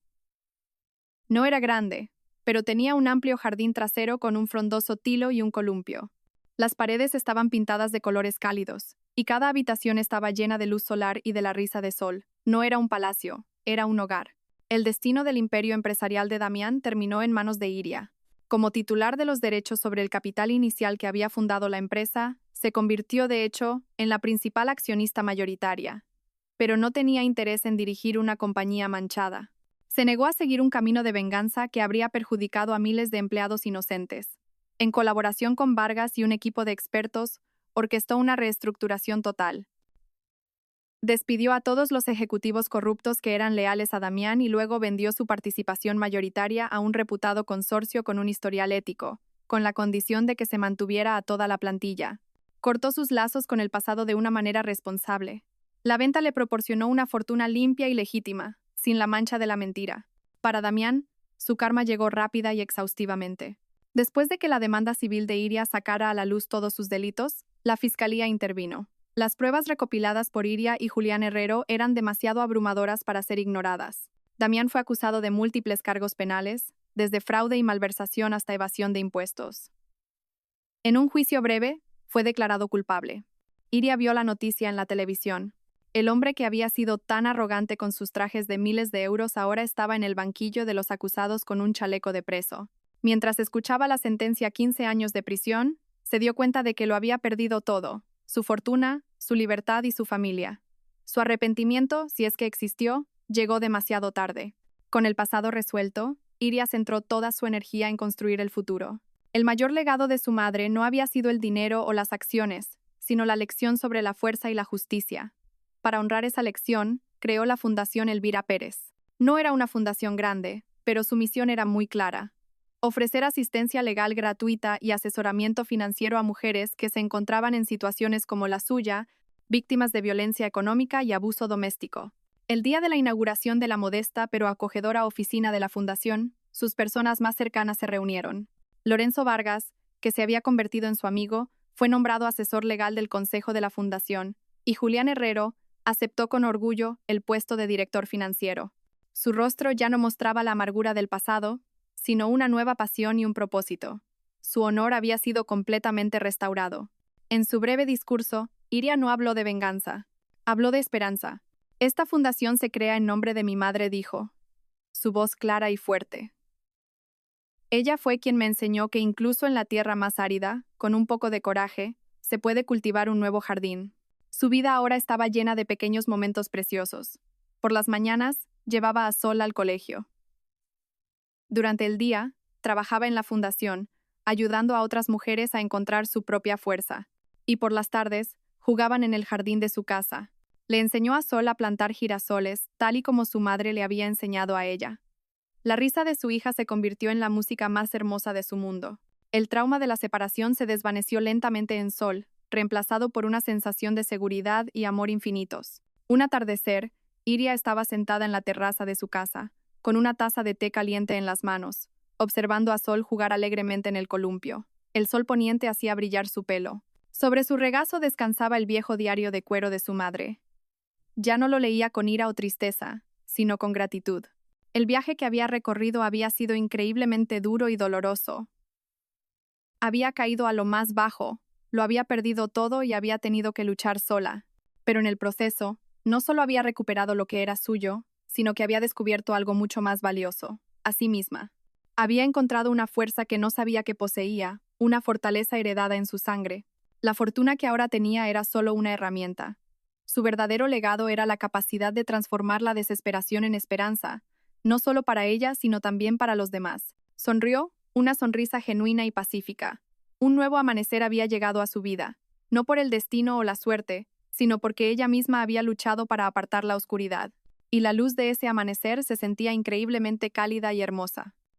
No era grande, pero tenía un amplio jardín trasero con un frondoso tilo y un columpio. Las paredes estaban pintadas de colores cálidos, y cada habitación estaba llena de luz solar y de la risa de sol. No era un palacio, era un hogar. El destino del imperio empresarial de Damián terminó en manos de Iria. Como titular de los derechos sobre el capital inicial que había fundado la empresa, se convirtió, de hecho, en la principal accionista mayoritaria. Pero no tenía interés en dirigir una compañía manchada. Se negó a seguir un camino de venganza que habría perjudicado a miles de empleados inocentes. En colaboración con Vargas y un equipo de expertos, orquestó una reestructuración total. Despidió a todos los ejecutivos corruptos que eran leales a Damián y luego vendió su participación mayoritaria a un reputado consorcio con un historial ético, con la condición de que se mantuviera a toda la plantilla. Cortó sus lazos con el pasado de una manera responsable. La venta le proporcionó una fortuna limpia y legítima, sin la mancha de la mentira. Para Damián, su karma llegó rápida y exhaustivamente. Después de que la demanda civil de Iria sacara a la luz todos sus delitos, la fiscalía intervino. Las pruebas recopiladas por Iria y Julián Herrero eran demasiado abrumadoras para ser ignoradas. Damián fue acusado de múltiples cargos penales, desde fraude y malversación hasta evasión de impuestos. En un juicio breve, fue declarado culpable. Iria vio la noticia en la televisión. El hombre que había sido tan arrogante con sus trajes de miles de euros ahora estaba en el banquillo de los acusados con un chaleco de preso. Mientras escuchaba la sentencia a 15 años de prisión, se dio cuenta de que lo había perdido todo: su fortuna, su libertad y su familia. Su arrepentimiento, si es que existió, llegó demasiado tarde. Con el pasado resuelto, Iria centró toda su energía en construir el futuro. El mayor legado de su madre no había sido el dinero o las acciones, sino la lección sobre la fuerza y la justicia. Para honrar esa lección, creó la Fundación Elvira Pérez. No era una fundación grande, pero su misión era muy clara: ofrecer asistencia legal gratuita y asesoramiento financiero a mujeres que se encontraban en situaciones como la suya, víctimas de violencia económica y abuso doméstico. El día de la inauguración de la modesta pero acogedora oficina de la Fundación, sus personas más cercanas se reunieron. Lorenzo Vargas, que se había convertido en su amigo, fue nombrado asesor legal del Consejo de la Fundación, y Julián Herrero aceptó con orgullo el puesto de director financiero. Su rostro ya no mostraba la amargura del pasado, sino una nueva pasión y un propósito. Su honor había sido completamente restaurado. En su breve discurso, Iria no habló de venganza. Habló de esperanza. Esta fundación se crea en nombre de mi madre, dijo, su voz clara y fuerte. Ella fue quien me enseñó que incluso en la tierra más árida, con un poco de coraje, se puede cultivar un nuevo jardín. Su vida ahora estaba llena de pequeños momentos preciosos. Por las mañanas, llevaba a Sol al colegio. Durante el día, trabajaba en la fundación, ayudando a otras mujeres a encontrar su propia fuerza. Y por las tardes, jugaban en el jardín de su casa. Le enseñó a Sol a plantar girasoles, tal y como su madre le había enseñado a ella. La risa de su hija se convirtió en la música más hermosa de su mundo. El trauma de la separación se desvaneció lentamente en Sol, reemplazado por una sensación de seguridad y amor infinitos. Un atardecer, Iria estaba sentada en la terraza de su casa, con una taza de té caliente en las manos, observando a Sol jugar alegremente en el columpio. El sol poniente hacía brillar su pelo. Sobre su regazo descansaba el viejo diario de cuero de su madre. Ya no lo leía con ira o tristeza, sino con gratitud. El viaje que había recorrido había sido increíblemente duro y doloroso. Había caído a lo más bajo, lo había perdido todo y había tenido que luchar sola. Pero en el proceso, no solo había recuperado lo que era suyo, sino que había descubierto algo mucho más valioso, a sí misma. Había encontrado una fuerza que no sabía que poseía, una fortaleza heredada en su sangre. La fortuna que ahora tenía era solo una herramienta. Su verdadero legado era la capacidad de transformar la desesperación en esperanza, no solo para ella, sino también para los demás. Sonrió, una sonrisa genuina y pacífica. Un nuevo amanecer había llegado a su vida, no por el destino o la suerte, sino porque ella misma había luchado para apartar la oscuridad. Y la luz de ese amanecer se sentía increíblemente cálida y hermosa.